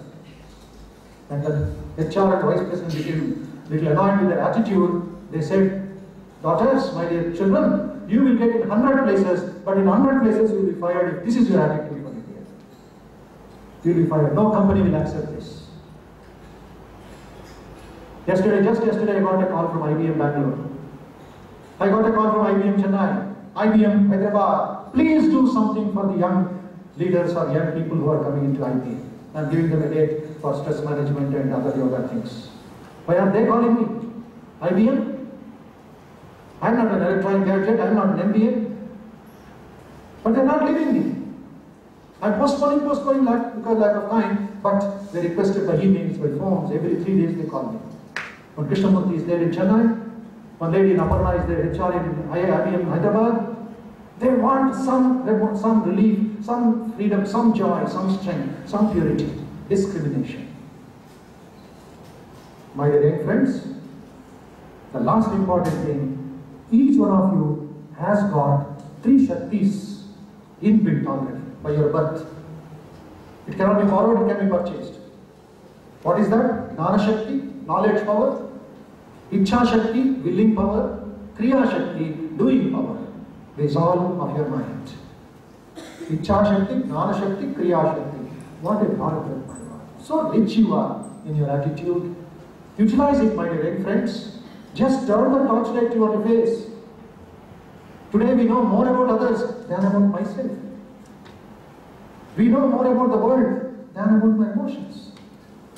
And the HR and vice president became a little annoyed with their attitude. They said, daughters, my dear children, you will get in 100 places, but in 100 places you will be fired if this is your attitude for India. You will be fired. No company will accept this. Just yesterday, I got a call from IBM Bangalore. I got a call from IBM Chennai. IBM Hyderabad. Please do something for the young leaders or young people who are coming into IBM. I'm giving them a date for stress management and other yoga things. Why are they calling me? IBM? I'm not an electronic gadget, I'm not an MBA. But they're not leaving me. I'm postponing because lack of time, but they requested by emails, by phones, every 3 days they call me. One Krishnamurthy is there in Chennai, one lady in Aparna is there, HR in IBM Hyderabad. They want some relief, some freedom, some joy, some strength, some purity, discrimination. My dear young friends, the last important thing, each one of you has got 3 Shaktis inbuilt already by your birth. It cannot be borrowed, it can be purchased. What is that? Gnana Shakti, knowledge power, Ichha Shakti, willing power, Kriya Shakti, doing power. This is all of your mind. Ichha Shakti, Gnana Shakti, Kriya Shakti. What a Bharat Ratna you are. So rich you are in your attitude. Utilize it, my dear young friends. Just turn the torchlight to your face. Today we know more about others than about myself. We know more about the world than about my emotions.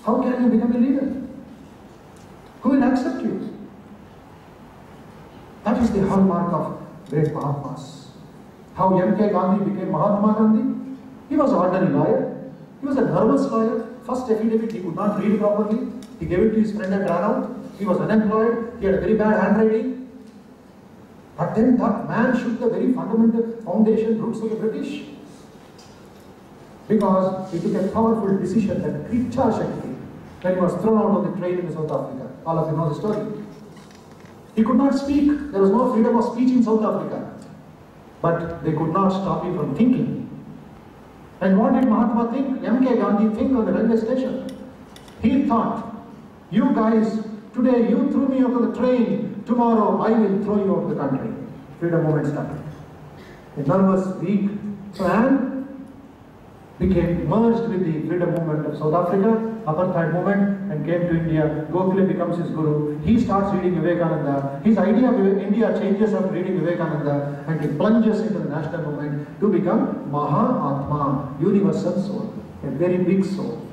How can you become a leader? Who will accept you? That is the hallmark of great Mahatmas. How M.K. Gandhi became Mahatma Gandhi? He was an ordinary lawyer. He was a nervous lawyer. First affidavit, he could not read properly. He gave it to his friend and ran out. He was unemployed. He had a very bad handwriting. But then that man shook the very fundamental foundation roots of the British. Because he took a powerful decision that Kricha Shakti, when he was thrown out of the train in South Africa. All of you know the story. He could not speak. There was no freedom of speech in South Africa. But they could not stop him from thinking. And what did Mahatma think? M.K. Gandhi think on the railway station. He thought, you guys, today you threw me out of the train, tomorrow I will throw you out of the country. Freedom movement started. A nervous, weak man became merged with the freedom movement of South Africa, apartheid movement, and came to India. Gokhale becomes his guru. He starts reading Vivekananda. His idea of India changes after reading Vivekananda, and he plunges into the national movement to become Mahatma, universal soul, a very big soul.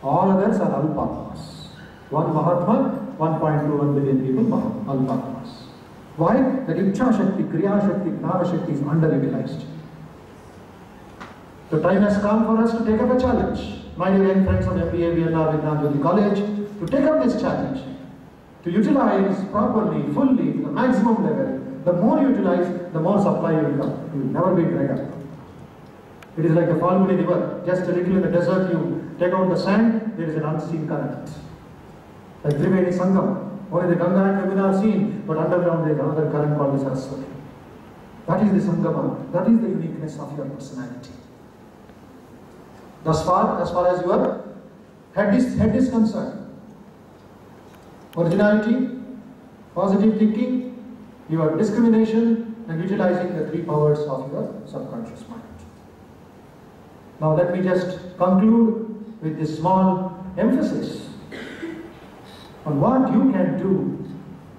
All others are Alpatmas. One Mahatma, 1.21 billion people, Alpatmas. Why? That Ichha Shakti, Kriya Shakti, Gnana Shakti is underutilized. The time has come for us to take up a challenge. My dear young friends of MBA, Vignana Jyothi College, to take up this challenge, to utilize properly, fully, to the maximum level. The more you utilize, the more supply you will come. You will never be dried up. It is like the Falguni river. Just a little in the desert, you take out the sand, there is an unseen current. Like Triveni Sangam. Only the Ganga and Yamuna are seen, but underground there is another current called the Saraswati. That is the Sangama. That is the uniqueness of your personality. Thus far, as far as your head is concerned, originality, positive thinking, your discrimination, and utilizing the three powers of your subconscious mind. Now let me just conclude with this small emphasis on what you can do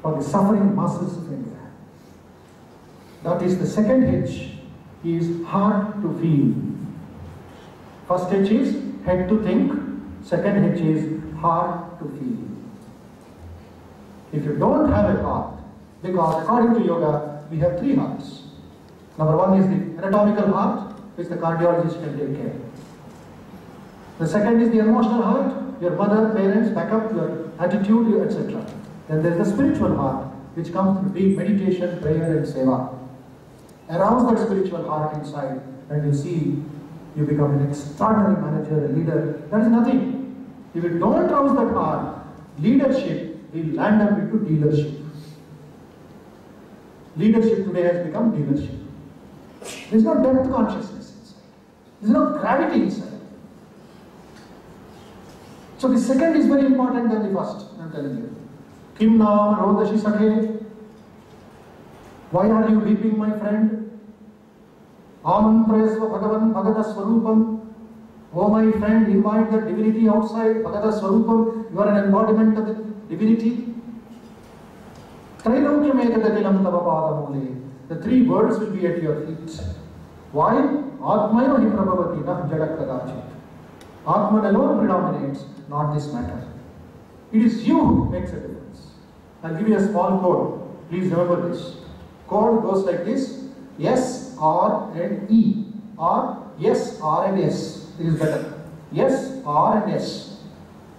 for the suffering masses of India. That is the second H, is heart to feel. First H is head to think, second H is heart to feel. If you don't have a heart, because according to yoga, we have three hearts. Number one is the anatomical heart, which the cardiologist can take care. The second is the emotional heart, your mother, parents, backup, your attitude, etc. Then there is the spiritual heart, which comes through deep meditation, prayer and seva. Arouse that spiritual heart inside and you see you become an extraordinary manager, a leader. That is nothing. If you don't rouse that heart, leadership will land up into dealership. Leadership today has become dealership. There is no depth consciousness inside. There is no gravity inside. So the second is very important than the first, I am telling you. Kim naam rodashi sakhe. Why are you weeping, my friend? Amantrayasva Bhagavan Bhagata Swarupam. Oh my friend, invite the divinity outside, Bhagata Swarupam. You are an embodiment of the divinity. Trailokyamekadadilam tava padamule. The three words will be at your feet. Why? Atmayo hi prabhavati nah jadakadachit. Atman alone predominates, not this matter. It is you who makes a difference. I'll give you a small code. Please remember this. Code goes like this. Yes, R and E. Or yes, R and S. It is better. Yes, R and S.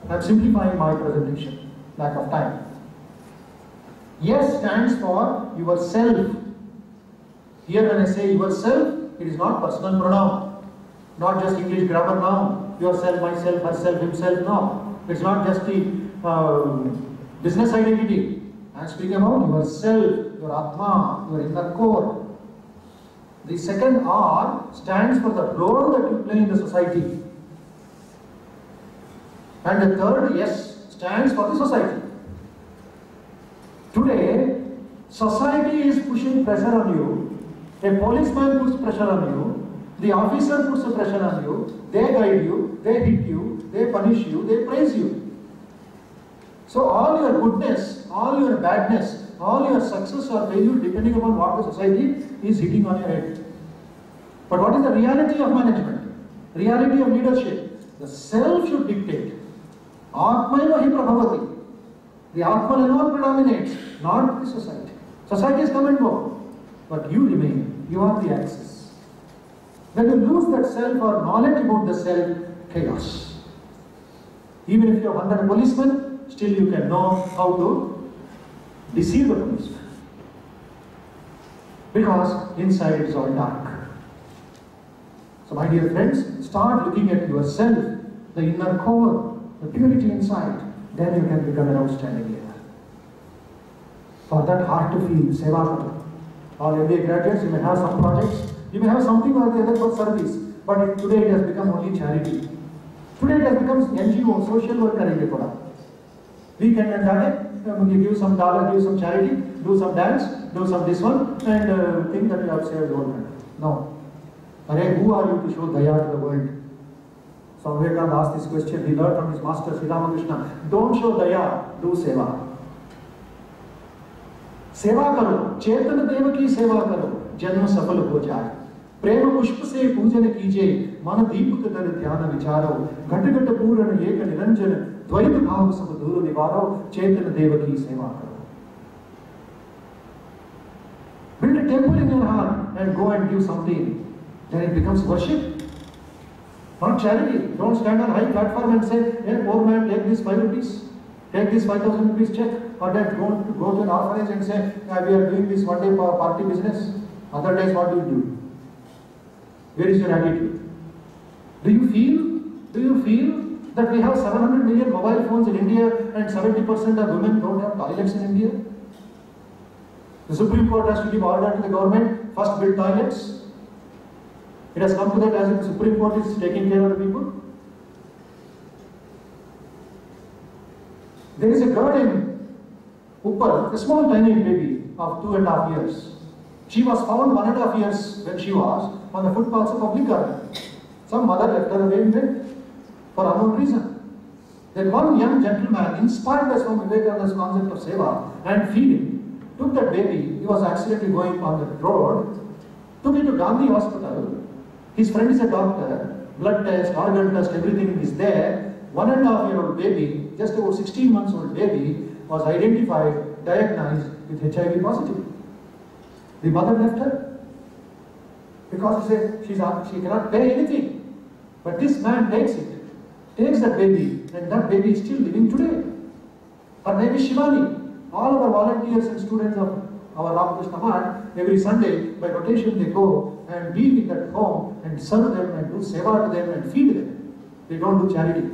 I'm simplifying my presentation. Lack of time. Yes stands for yourself. Here when I say yourself, it is not personal pronoun. Not just English grammar noun. Yourself, myself, herself, himself. No. It's not just the business identity. I'm speaking about yourself, your Atma, your inner core. The second R stands for the role that you play in the society. And the third S stands for the society. Today, society is pushing pressure on you. A policeman puts pressure on you. The officer puts a pressure on you. They guide you, they hit you, they punish you, they praise you. So all your goodness, all your badness, all your success or failure, depending upon what the society is hitting on your head. But what is the reality of management? Reality of leadership? The self should dictate. Atmaiva hi prabhavati. The Atma alone predominates, not the society. Society is come and go, but you remain. you are the axis. When you lose that self or knowledge about the self, chaos. Even if you have 100 policemen, still you can know how to deceive the policeman. Because inside it is all dark. So my dear friends, start looking at yourself, the inner core, the purity inside. Then you can become an outstanding leader. For that heart to feel, seva karo. All MBA graduates, you may have some projects, you may have something or the other for service, but today it has become only charity. Today it has become NGO, social worker. Weekend and Saturday, you give some dollar, give some charity, do some dance, do some this one, and think that you have saved the world. No. Who are you to show daya to the world? Swami Bodhamayanandaji asked this question, he learned from his master Sri Ramakrishna. Don't show daya, do seva. सेवा करो, चेतन देव की सेवा करो, जन्म सफल हो जाए। प्रेम पुष्प से पूजन कीजिए, मन दीपक दर ध्यान विचारो, घट घट पूर्ण एक निरंजन, द्वैत भाव सब दूर निवारो, चेतन देव की सेवा करो। Build a temple in your heart and go and give something. Then it becomes worship, not charity. Don't stand on high platform and say, hey, poor man, take this 5 rupees, take this 5,000 rupees check. Or that go to an orphanage and say, we are doing this one day party business. Other days, what do you do? Where is your attitude? Do you feel that we have 700 million mobile phones in India and 70% of women don't have toilets in India? The Supreme Court has to give order to the government, first build toilets. It has come to that as if the Supreme Court is taking care of the people. There is a girl in Uppal, a small tiny baby of 2.5 years. She was found 1.5 years when she was on the footpaths of public garden. Some mother left her away in bed for unknown reason. Then one young gentleman, inspired by Swami Vivekananda's concept of seva and feeding, took that baby. He was accidentally going on the road, took it to Gandhi Hospital. His friend is a doctor, blood test, organ test, everything is there. 1.5-year-old baby, just about 16 months old baby, was identified, diagnosed with HIV positive. The mother left her because she said she cannot pay anything. But this man takes that baby, and that baby is still living today. Her name is Shivani. All our volunteers and students of our Ramakrishna Math, every Sunday by rotation they go and be with that home and serve them and do seva to them and feed them. They don't do charity.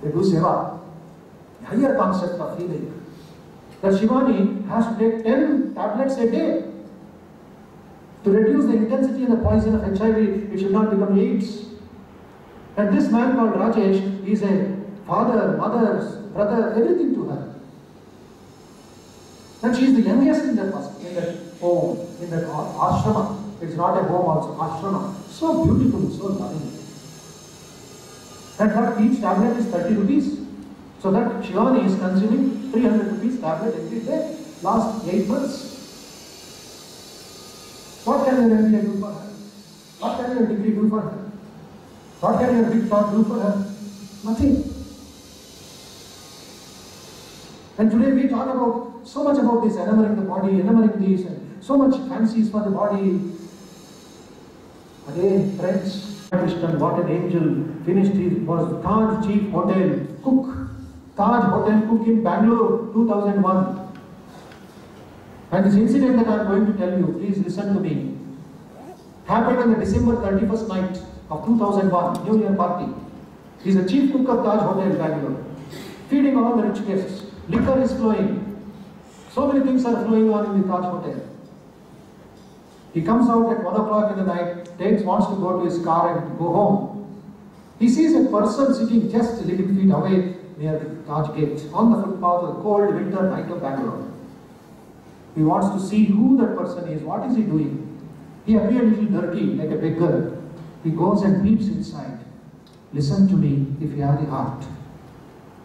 They do seva. Higher concept of healing. The Shivani has to take 10 tablets a day to reduce the intensity and the poison of HIV. It should not become AIDS. And this man called Rajesh is a father, mother, brother, everything to her. And she is the youngest in that home, in that ashrama. It's not a home also, ashrama. So beautiful, so loving. And her each tablet is 30 rupees. So that Shivani is consuming 300 rupees tablet every day, last 8 months. What can your MBA do for her? What can your degree do for her? What can your big thought do for her? Nothing. And today we talk about so much about this, enamoring the body, enamoring this, and so much fancies for the body. Again, friends, Krishna, what an angel, finished his, was Taj Chief Hotel Cook. Taj Hotel Cook in Bangalore, 2001. And this incident that I am going to tell you, please listen to me, happened on the December 31st night of 2001, New Year party. He is the chief cook of Taj Hotel, Bangalore, feeding all the rich guests. Liquor is flowing. So many things are flowing on in the Taj Hotel. He comes out at 1 o'clock in the night, wants to go to his car and go home. He sees a person sitting just a little feet away near the Taj gate, on the footpath of the cold winter night of Bangalore. He wants to see who that person is, what is he doing. He appeared a little dirty, like a beggar. He goes and peeps inside. Listen to me if you have the heart.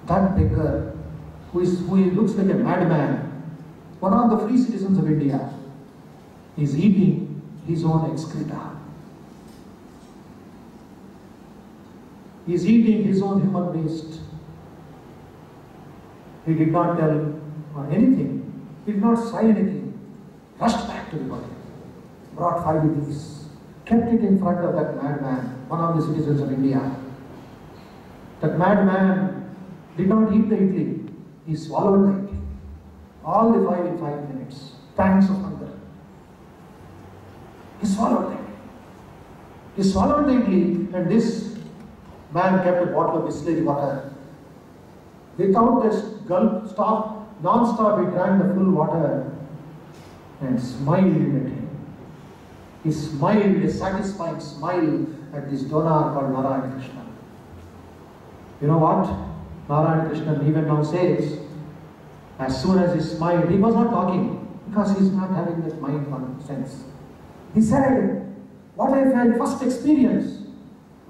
That beggar, who looks like a madman, one of the free citizens of India, is eating his own excreta. He is eating his own human waste. He did not tell anything. He did not sign anything. Rushed back to the body. brought 5 idlis, kept it in front of that madman, one of the citizens of India. That madman did not eat the idli, he swallowed the idli. All the 5 in 5 minutes, pangs of hunger. He swallowed the idli. He swallowed the idli, and this man kept a bottle of Bisleri water. Without this gulp, non-stop, he drank the full water and smiled at him. He smiled, a satisfying smile at this donor called Narayana Krishna. You know what? Narayana Krishna even now says, as soon as he smiled, he was not talking because he is not having that mind sense. He said, what I felt, first experience,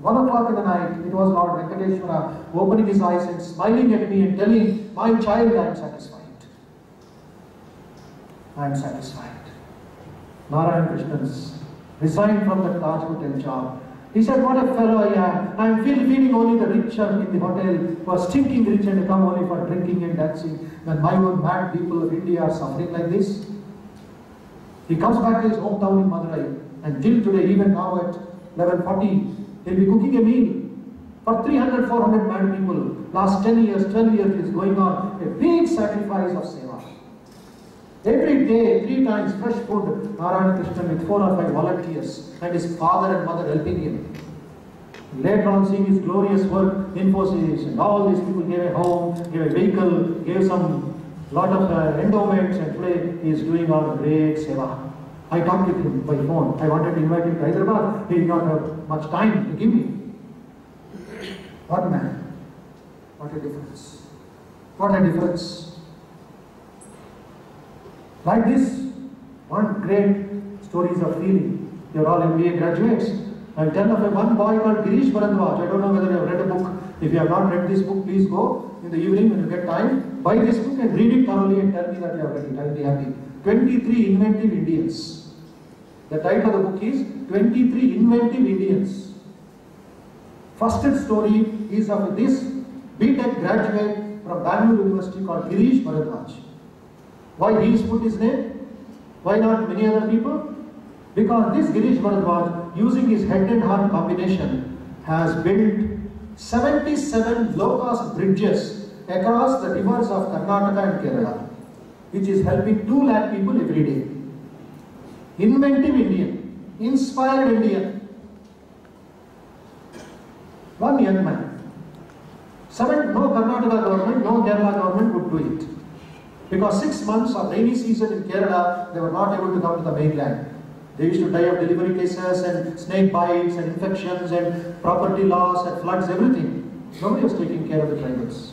1 o'clock in the night, it was Lord Venkateshwara opening his eyes and smiling at me and telling, my child, I am satisfied. I am satisfied. Narayana Krishna resigned from the Taj Hotel job. He said, what a fellow I am. I am feeding only the rich in the hotel who are stinking rich and come only for drinking and dancing. When my own mad people of India are suffering like this. He comes back to his hometown in Madurai, and till today, even now at 11:40, he'll be cooking a meal for 300, 400 mad people. Last 10 years, 12 years, it is going on. A big sacrifice of seva. Every day, 3 times, fresh food. Narayana Krishna with 4 or 5 volunteers and his father and mother helping him. Later on, seeing his glorious work, Infosys, and all these people gave a home, gave a vehicle, gave some lot of endowments, and today he is doing all great seva. I talked with him by phone. I wanted to invite him to Hyderabad. He did not have much time to give me. What man? What a difference. What a difference. Like this, one great stories of healing. You are all MBA graduates. I will tell of one boy called Girish Bharadwaj. I don't know whether you have read a book. If you have not read this book, please go in the evening when you get time. Buy this book and read it thoroughly and tell me that you have read it. I will be happy. 23 Inventive Indians. The title of the book is 23 Inventive Indians. First story is of this BTech graduate from Bangalore University called Girish Bharadwaj. Why he is put his name? Why not many other people? Because this Girish Bharadwaj, using his head and heart combination, has built 77 low-cost bridges across the rivers of Karnataka and Kerala, which is helping 2 lakh people every day. Inventive Indian, inspired Indian. One young man. No Karnataka government, no Kerala government would do it. Because 6 months of rainy season in Kerala, they were not able to come to the mainland. They used to die of delivery cases and snake bites and infections and property loss and floods, everything. Nobody was taking care of the tribals.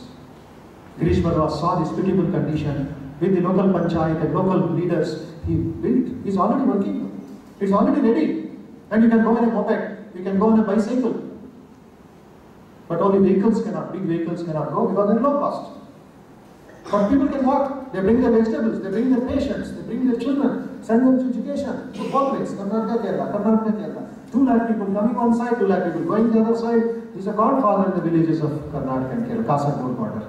Girish Bharadwaj saw this pitiable condition with the local panchayat and local leaders. He built, he's already working. It's already ready. And you can go on a moped, you can go on a bicycle. But only vehicles cannot, big vehicles cannot go because they're low cost. But people can walk, they bring their vegetables, they bring their patients, they bring their children, send them to education. So always, Karnataka, Kerala. 2 lakh people coming one side, 2 lakh people going the other side. He's a godfather in the villages of Karnataka and Kerala, Kasaragod border.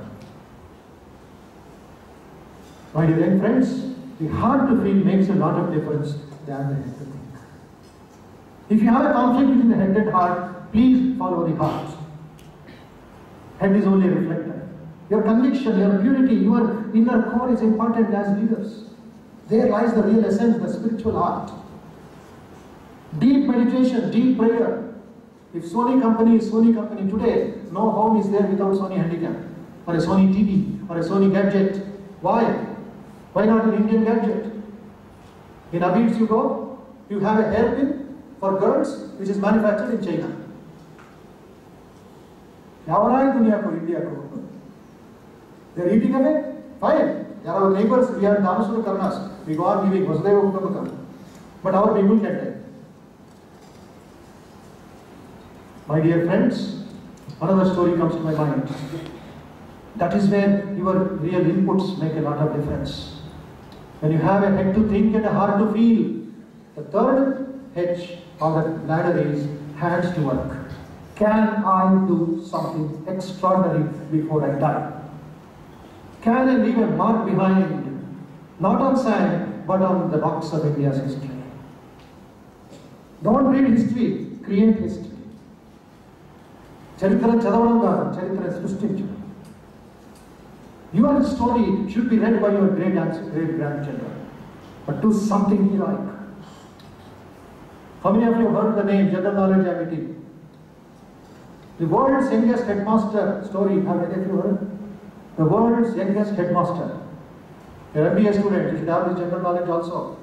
My dear young friends, the heart to feel makes a lot of difference than the head to think. If you have a conflict between the head and heart, please follow the heart. Head is only a reflector. Your conviction, your purity, your inner core is important as leaders. There lies the real essence, the spiritual art. Deep meditation, deep prayer. If Sony company is Sony company today, no home is there without Sony handicap, or a Sony TV, or a Sony gadget. Why? Why not an Indian gadget? In Abid's you go, you have a hairpin for girls which is manufactured in China. They are eating away? Fine. They are our neighbors, we are Dhanasura Karnas. We go on giving, Vasudeva Kutumbakam. But our people can die. My dear friends, another story comes to my mind. That is where your real inputs make a lot of difference. When you have a head to think and a heart to feel, the third hedge or the ladder is hands to work. Can I do something extraordinary before I die? Can I leave a mark behind, not on sand, but on the rocks of India's history? Don't read history, create history. Charitram chadavadam kaadu, charitram srishtinchadu. Your story should be read by your great-grandchildren. But do something heroic. How many of you have heard the name General Knowledge Amity? The world's youngest headmaster story, have any of you heard? The world's youngest headmaster. You're an MBA student, you should have this general knowledge also.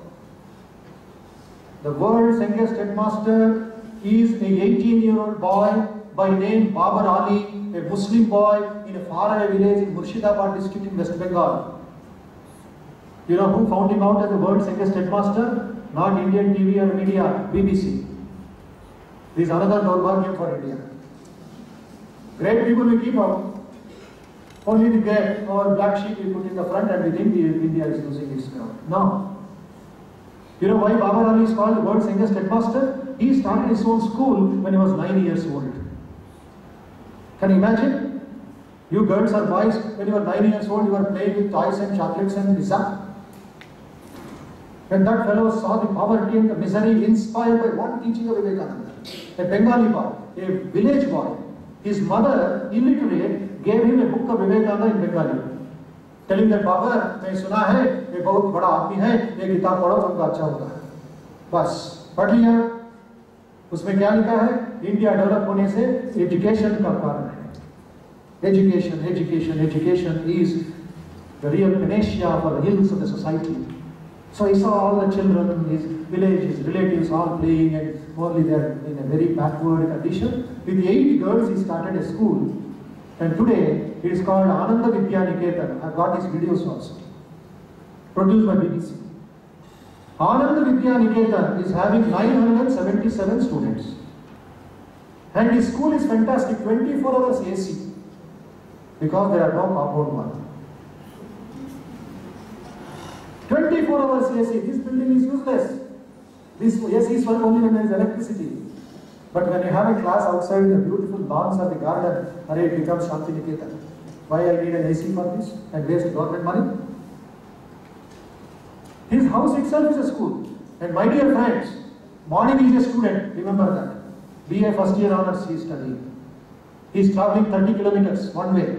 The world's youngest headmaster is a 18-year-old boy by name Babar Ali, a Muslim boy in a faraway village in Murshidabad district in West Bengal. You know who found him out as the world's youngest headmaster? Not Indian TV or media, BBC. This is another Durbhagyam for India. Great people we keep out. Only the great or black sheep we put in the front and we think India is losing its ground. No. You know why Babar Ali is called the world's youngest headmaster? He started his own school when he was 9 years old. Can you imagine? You girls or boys, when you were 9 years old, you were playing with toys and chocolates and pizza. When that fellow saw the poverty and the misery inspired by one teaching of Vivekananda, a Bengali boy, a village boy, his mother, illiterate, gave him a book of Vivekananda in Bengali. Telling that, Baba, मैं सुना है, ये बहुत बड़ा आदमी है, ये किताब पढ़ो तुमको अच्छा होगा. बस पढ़ लिया. उसमें क्या लिखा है? इंडिया डेवलप होने से एजुकेशन का कारण है. Education, education, education is the real panacea for the ills of the society. So he saw all the children, his village, his relatives all playing and only they are in a very backward condition. With 8 girls he started a school. And today it is called Ananda Vidyaniketan. I have got these videos also. Produced by BBC. Ananda Vidyaniketan is having 977 students. And his school is fantastic, 24 hours AC. Because there are no compound wall. 24 hours AC, this building is useless. This AC is work only when there is electricity. But when you have a class outside in the beautiful lawns of the garden, it becomes Shanti Niketan. Why I need an AC for this and waste government money? His house itself is a school. And my dear friends, morning he is a student, remember that. BA first year honors he is studying. He is traveling 30 kilometers one way.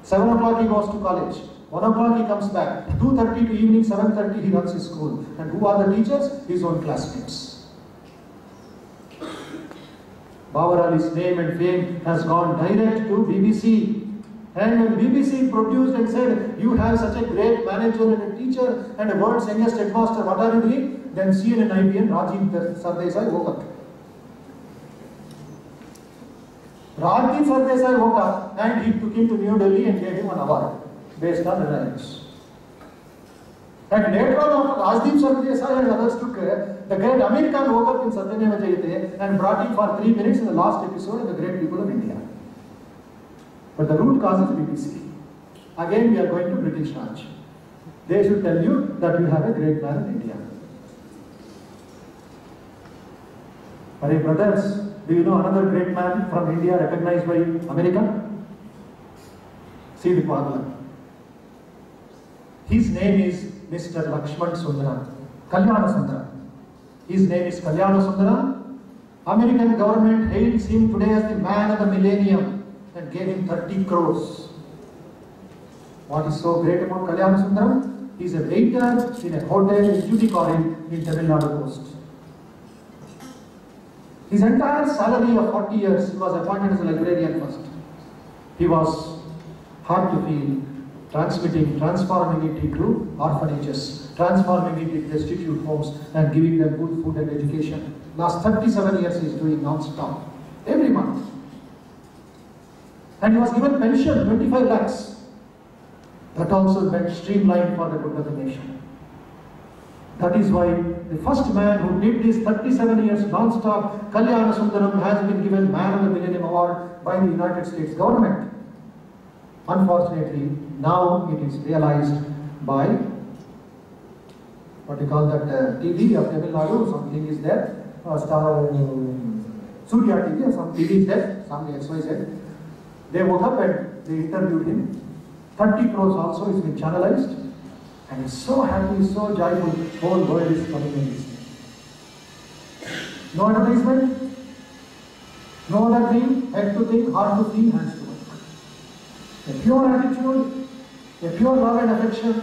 7 o'clock he goes to college. 1 o'clock he comes back. 2:30 to evening 7:30 he runs his school. And who are the teachers? His own classmates. Babar Ali's name and fame has gone direct to BBC. And when BBC produced and said, you have such a great manager and a teacher and a world's youngest headmaster, what are you doing? Then CNN, IBN, Rajiv Sardesai woke up. Rajiv Sardesai woke up and he took him to New Delhi and gave him an award based on reliance. And later on, after Rajdeep Sardesai and others took the great Amir Khan woke up in Satyameva Jayate and brought him for 3 minutes in the last episode of The Great People of India. But the root cause is BBC. Again, we are going to British Raj. They should tell you that you have a great man in India. Hare brothers, do you know another great man from India recognized by America? See the Padla. His name is Mr. Lakshman Sundaram, Kalyana Sundaram. His name is Kalyana Sundaram. American government hails him today as the man of the millennium and gave him 30 crores. What is so great about Kalyana Sundaram? He is a waiter in a hotel in Tuticorin in Tamil Nadu coast. His entire salary of 40 years, he was appointed as a librarian first. He was hard to feel, transforming it into orphanages, transforming it into destitute homes and giving them good food and education. Last 37 years he is doing non-stop, every month. And he was given pension, 25 lakhs. That also meant streamlined for the good of the nation. That is why the first man who did this 37 years non-stop, Kalyana Sundaram, has been given Man of the Millennium Award by the United States government. Unfortunately, now it is realized by, what you call that, TV of Tamil Nadu, something is there, Surya TV or some TV is there, something XYZ. They woke up and they interviewed him. 30 crores also is been channelized. And he's so happy, so joyful, whole world is coming in this. No advertisement, no other thing, head to think, heart to feel, hands to work. A pure attitude, a pure love and affection,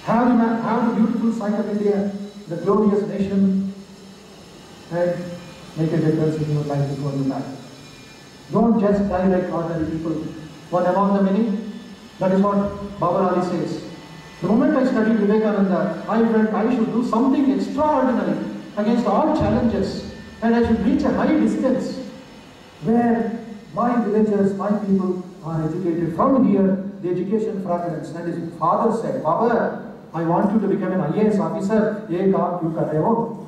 have the beautiful sight of India, the glorious nation, and make a difference in your life before you die. Don't just die like ordinary people, one among the many. That is what Baba Ali says. The moment I studied Vivekananda, I felt I should do something extraordinary against all challenges, and I should reach a high distance where my villagers, my people are educated. From here, the education fragments. And his father said, Baba, I want you to become an IAS officer. Ye kaam kyun kar rahe ho?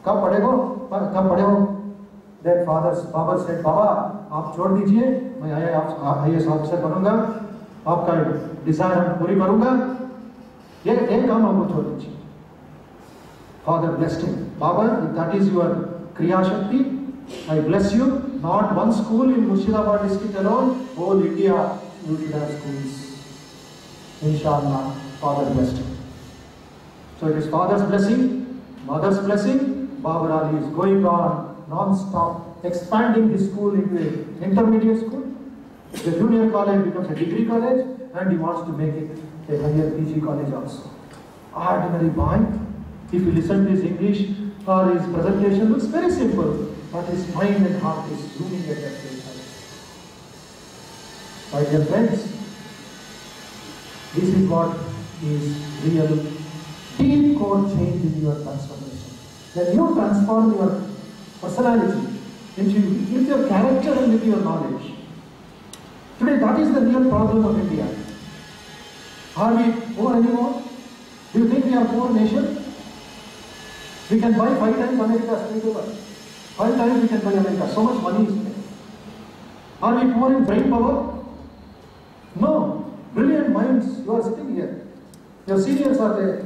Kab padhe ho? Then Baba said, Baba, aap chhod dijiye, main IAS officer banunga, aapka desire hum puri karunga. Ye kaam aapko chhod dijiye. Father blessed him. Baba, if that is your Kriya Shakti, I bless you. Not one school in Murshidabad district alone, whole India, you should have schools. Inshallah, Father blessed him. So it is Father's blessing, Mother's blessing. Baba Ali is going on non-stop, expanding his school into an intermediate school. The junior college becomes a degree college, and he wants to make it a higher PG college also. Ordinary boy. If you listen to his English or his presentation, looks very simple, but his mind and heart is zooming at that same time. My dear friends, this is what is real deep core change in your transformation. When you transform your personality with your character and with your knowledge. Today, that is the real problem of India. Are we poor anymore? Do you think we are a poor nation? We can buy 5 times America straight over. 5 times we can buy America. So much money is there. Are we poor in brain power? No. Brilliant minds, you are sitting here. Your seniors are there.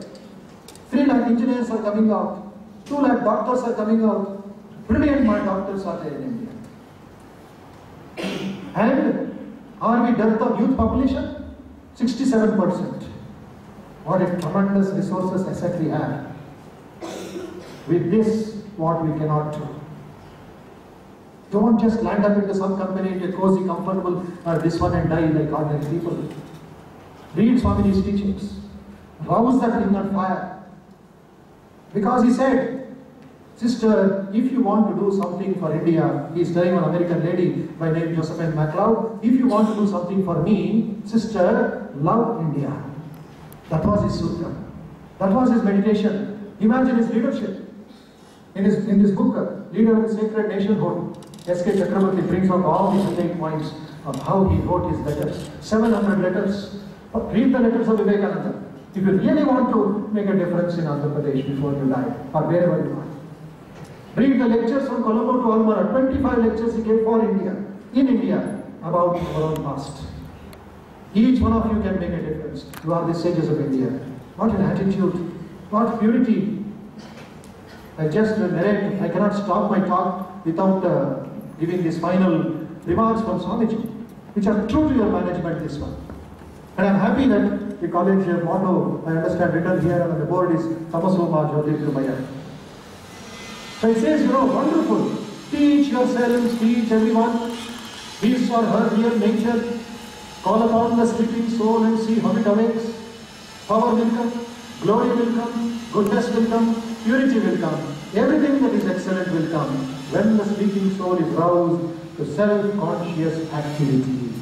3 lakh engineers are coming out. 2 lakh doctors are coming out. Brilliant mind doctors are there in India. And are we dearth of youth population? 67%. What a tremendous resources asset we have. With this, what we cannot do. Don't just land up into some company, into a cozy, comfortable, this one and die like ordinary people. Read Swamiji's teachings. Rouse that ring on fire. Because he said, sister, if you want to do something for India, he is telling an American lady by name Josephine MacLeod, if you want to do something for me, sister, love India. That was his sutra. That was his meditation. Imagine his leadership. In this book, Leader of the Sacred Nationhood, S.K. Chakrabarti brings out all these 8 points of how he wrote his letters. 700 letters. Read the letters of Vivekananda. If you really want to make a difference in Andhra Pradesh before you die, or wherever you are. Read the lectures from Colombo to Almora. 25 lectures he gave for India, in India, about our own past. Each one of you can make a difference. You are the sages of India. What an attitude. What purity. I just narrate, I cannot stop my talk without giving these final remarks from Swamiji, which are true to your management, this one. And I am happy that the college motto, I understand written here on the board is Tamasoma Jyotirgamaya. So it says, wonderful. Teach yourselves, teach everyone. His or her real nature. Call upon the sleeping soul and see how it awakes. Power will come, glory will come, goodness will come, purity will come. Everything that is excellent will come when the sleeping soul is roused to self-conscious activity.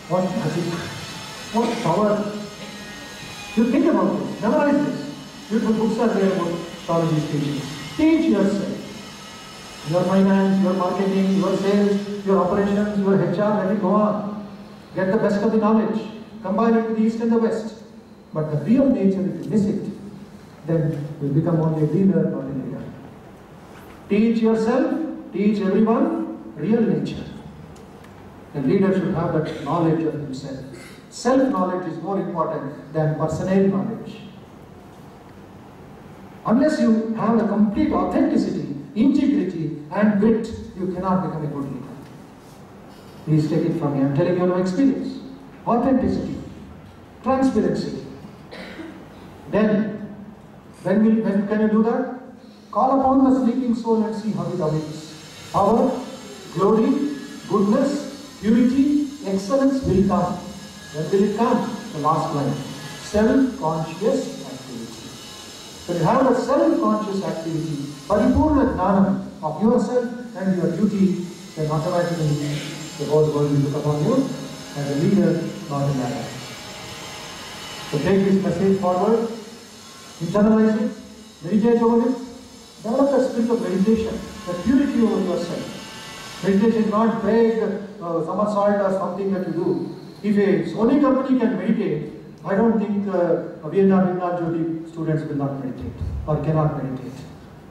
What magic! What power! You think about this, memorize this. Beautiful books are there about astrology's teachings. Teach yourself. Your finance, your marketing, your sales, your operations, your HR, let it go on. Get the best of the knowledge. Combine it with the East and the West. But the real nature, if you miss it, then you become only a leader, not a leader. Teach yourself, teach everyone, real nature. The leader should have that knowledge of himself. Self-knowledge is more important than personnel knowledge. Unless you have a complete authenticity, integrity and wit, you cannot become a good leader. Please take it from me. I am telling you no experience. Authenticity, transparency. Then, when can you do that? Call upon the sleeping soul and see how it awakes. Power, glory, goodness, purity, excellence will come. When will it come? The last line. Self-conscious activity. When you have a self-conscious activity, paripurna jnana of yourself and your duty, then automatically the whole world will look upon you as a leader, not a man. So take this message forward, internalize it, meditate over it, develop a spirit of meditation, the purity over yourself. Meditation is not vague, somersault or something that you do. If a Sony company can meditate, I don't think Vignana Jyothi students will not meditate or cannot meditate.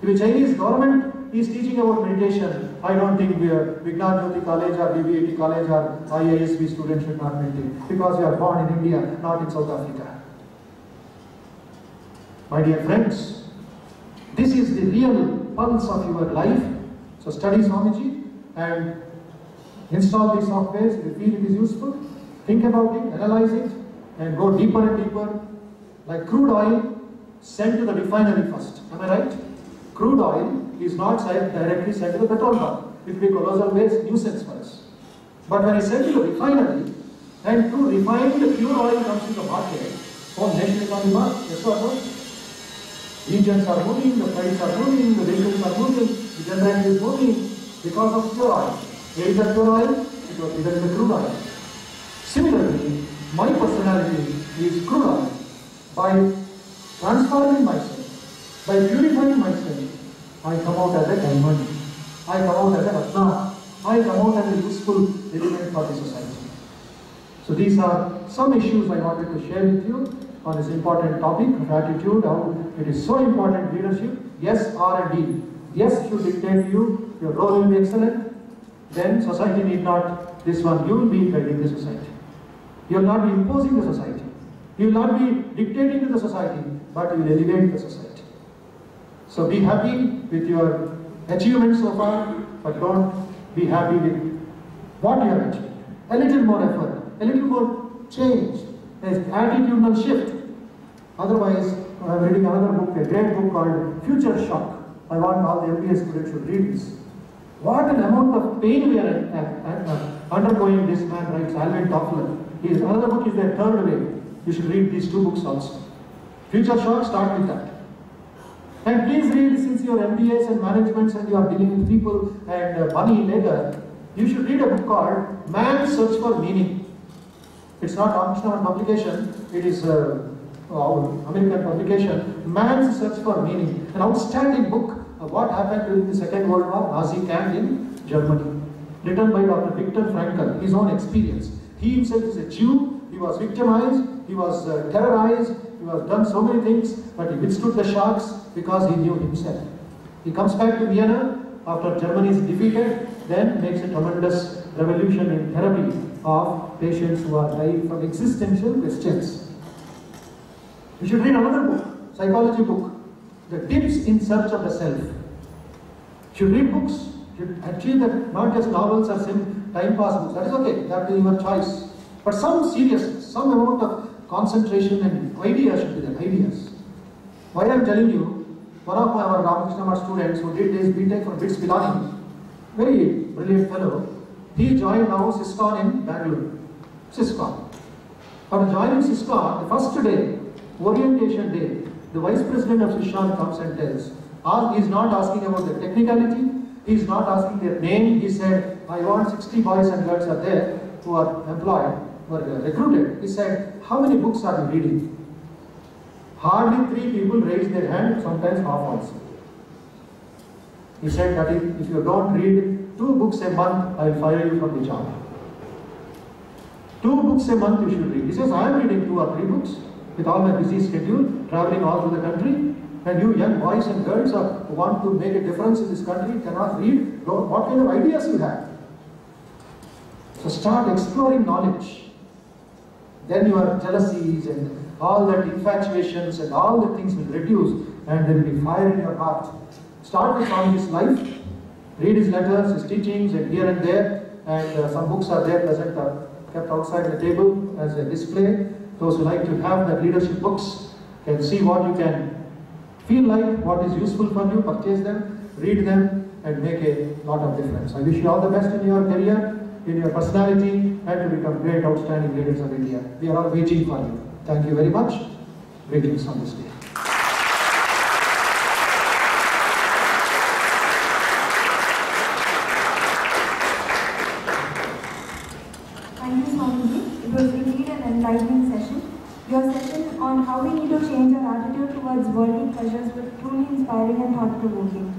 If a Chinese government is teaching about meditation, I don't think Vignana Jyothi college or BBAT college or IASB students should not meditate, because we are born in India, not in South Africa. My dear friends, this is the real pulse of your life. So study Swamiji and install these softwares if you feel it is useful. Think about it, analyze it, and go deeper and deeper. Like crude oil, sent to the refinery first. Am I right? Crude oil is not directly sent to the petrol pump. It will be colossal waste, nuisance for us. But when it's sent to the refinery, and through refined pure oil comes to the market, whole nation is on the mark, yes or no? Engines are moving, the flights are moving, the vehicles are moving, the generator is moving because of pure oil. Where is the pure oil? It was either in the crude oil. Similarly, my personality is crude oil. By transforming myself, by purifying myself, I come out as a diamond. I come out as a ratna. I come out as a useful element for the society. So these are some issues I wanted to share with you on this important topic of attitude, how it is so important leadership. Yes, R&D. Yes, should dictate to you, your role will be excellent. Then society need not, this one, you will be guiding the society. You will not be imposing the society. You will not be dictating to the society, but you will elevate the society. So be happy with your achievements so far, but don't be happy with what you have achieved. A little more effort, a little more change, an attitudinal shift. Otherwise, I am reading another book, a great book called Future Shock. I want all the MBA students should read this. What an amount of pain we are undergoing, this man writes, Alvin Toffler. Another book is their third way. You should read these two books also. Future Shock, start with that. And please read, since you are MBAs and managements and you are dealing with people and money later, you should read a book called Man's Search for Meaning. It's not Ramkrishna publication, it is American publication, Man's Search for Meaning. An outstanding book of what happened during the Second World War, Nazi camp in Germany. Written by Dr. Viktor Frankl, his own experience. He himself is a Jew, he was victimized, he was terrorized, he was done so many things, but he withstood the shocks because he knew himself. He comes back to Vienna after Germany is defeated, then makes a tremendous revolution in therapy of patients who are dying from existential questions. You should read another book, psychology book, The Tips in Search of the Self. You should read books, you should achieve that, not just novels or time pass books. That is okay, that is your choice. But some seriousness, some amount of concentration and ideas should be there, ideas. Why I am telling you, one of our Ramakrishna students who did his BTech from BITS Pilani, very brilliant fellow, he joined now SISCON in Bangalore. SISCON. After joining SISCON, the first day, orientation day, the vice president of SISCON comes and tells, he is not asking about the technicality, he is not asking their name, he said, I want 60 boys and girls are there who are employed, who are recruited. He said, how many books are you reading? Hardly 3 people raised their hand, sometimes half also. He said that if you don't read 2 books a month, I will fire you from the job. 2 books a month you should read. He says, I am reading 2 or 3 books with all my busy schedule, traveling all through the country, and you young boys and girls who want to make a difference in this country cannot read. What kind of ideas you have? So start exploring knowledge. Then your jealousies and all that infatuations and all the things will reduce, and there will be fire in your heart. Start with Swamiji's life, read his letters, his teachings, and here and there, and some books are there present, kept outside the table as a display. Those who like to have the leadership books can see what you can Feel like what is useful for you, purchase them, read them, and make a lot of difference. I wish you all the best in your career, in your personality, and to become great, outstanding leaders of India. We are all waiting for you. Thank you very much. Greetings on this day. Thank you, Swamiji. It was indeed an enlightening session. Your session on how we need to change our attitude towards worldly pleasures was truly inspiring and thought-provoking.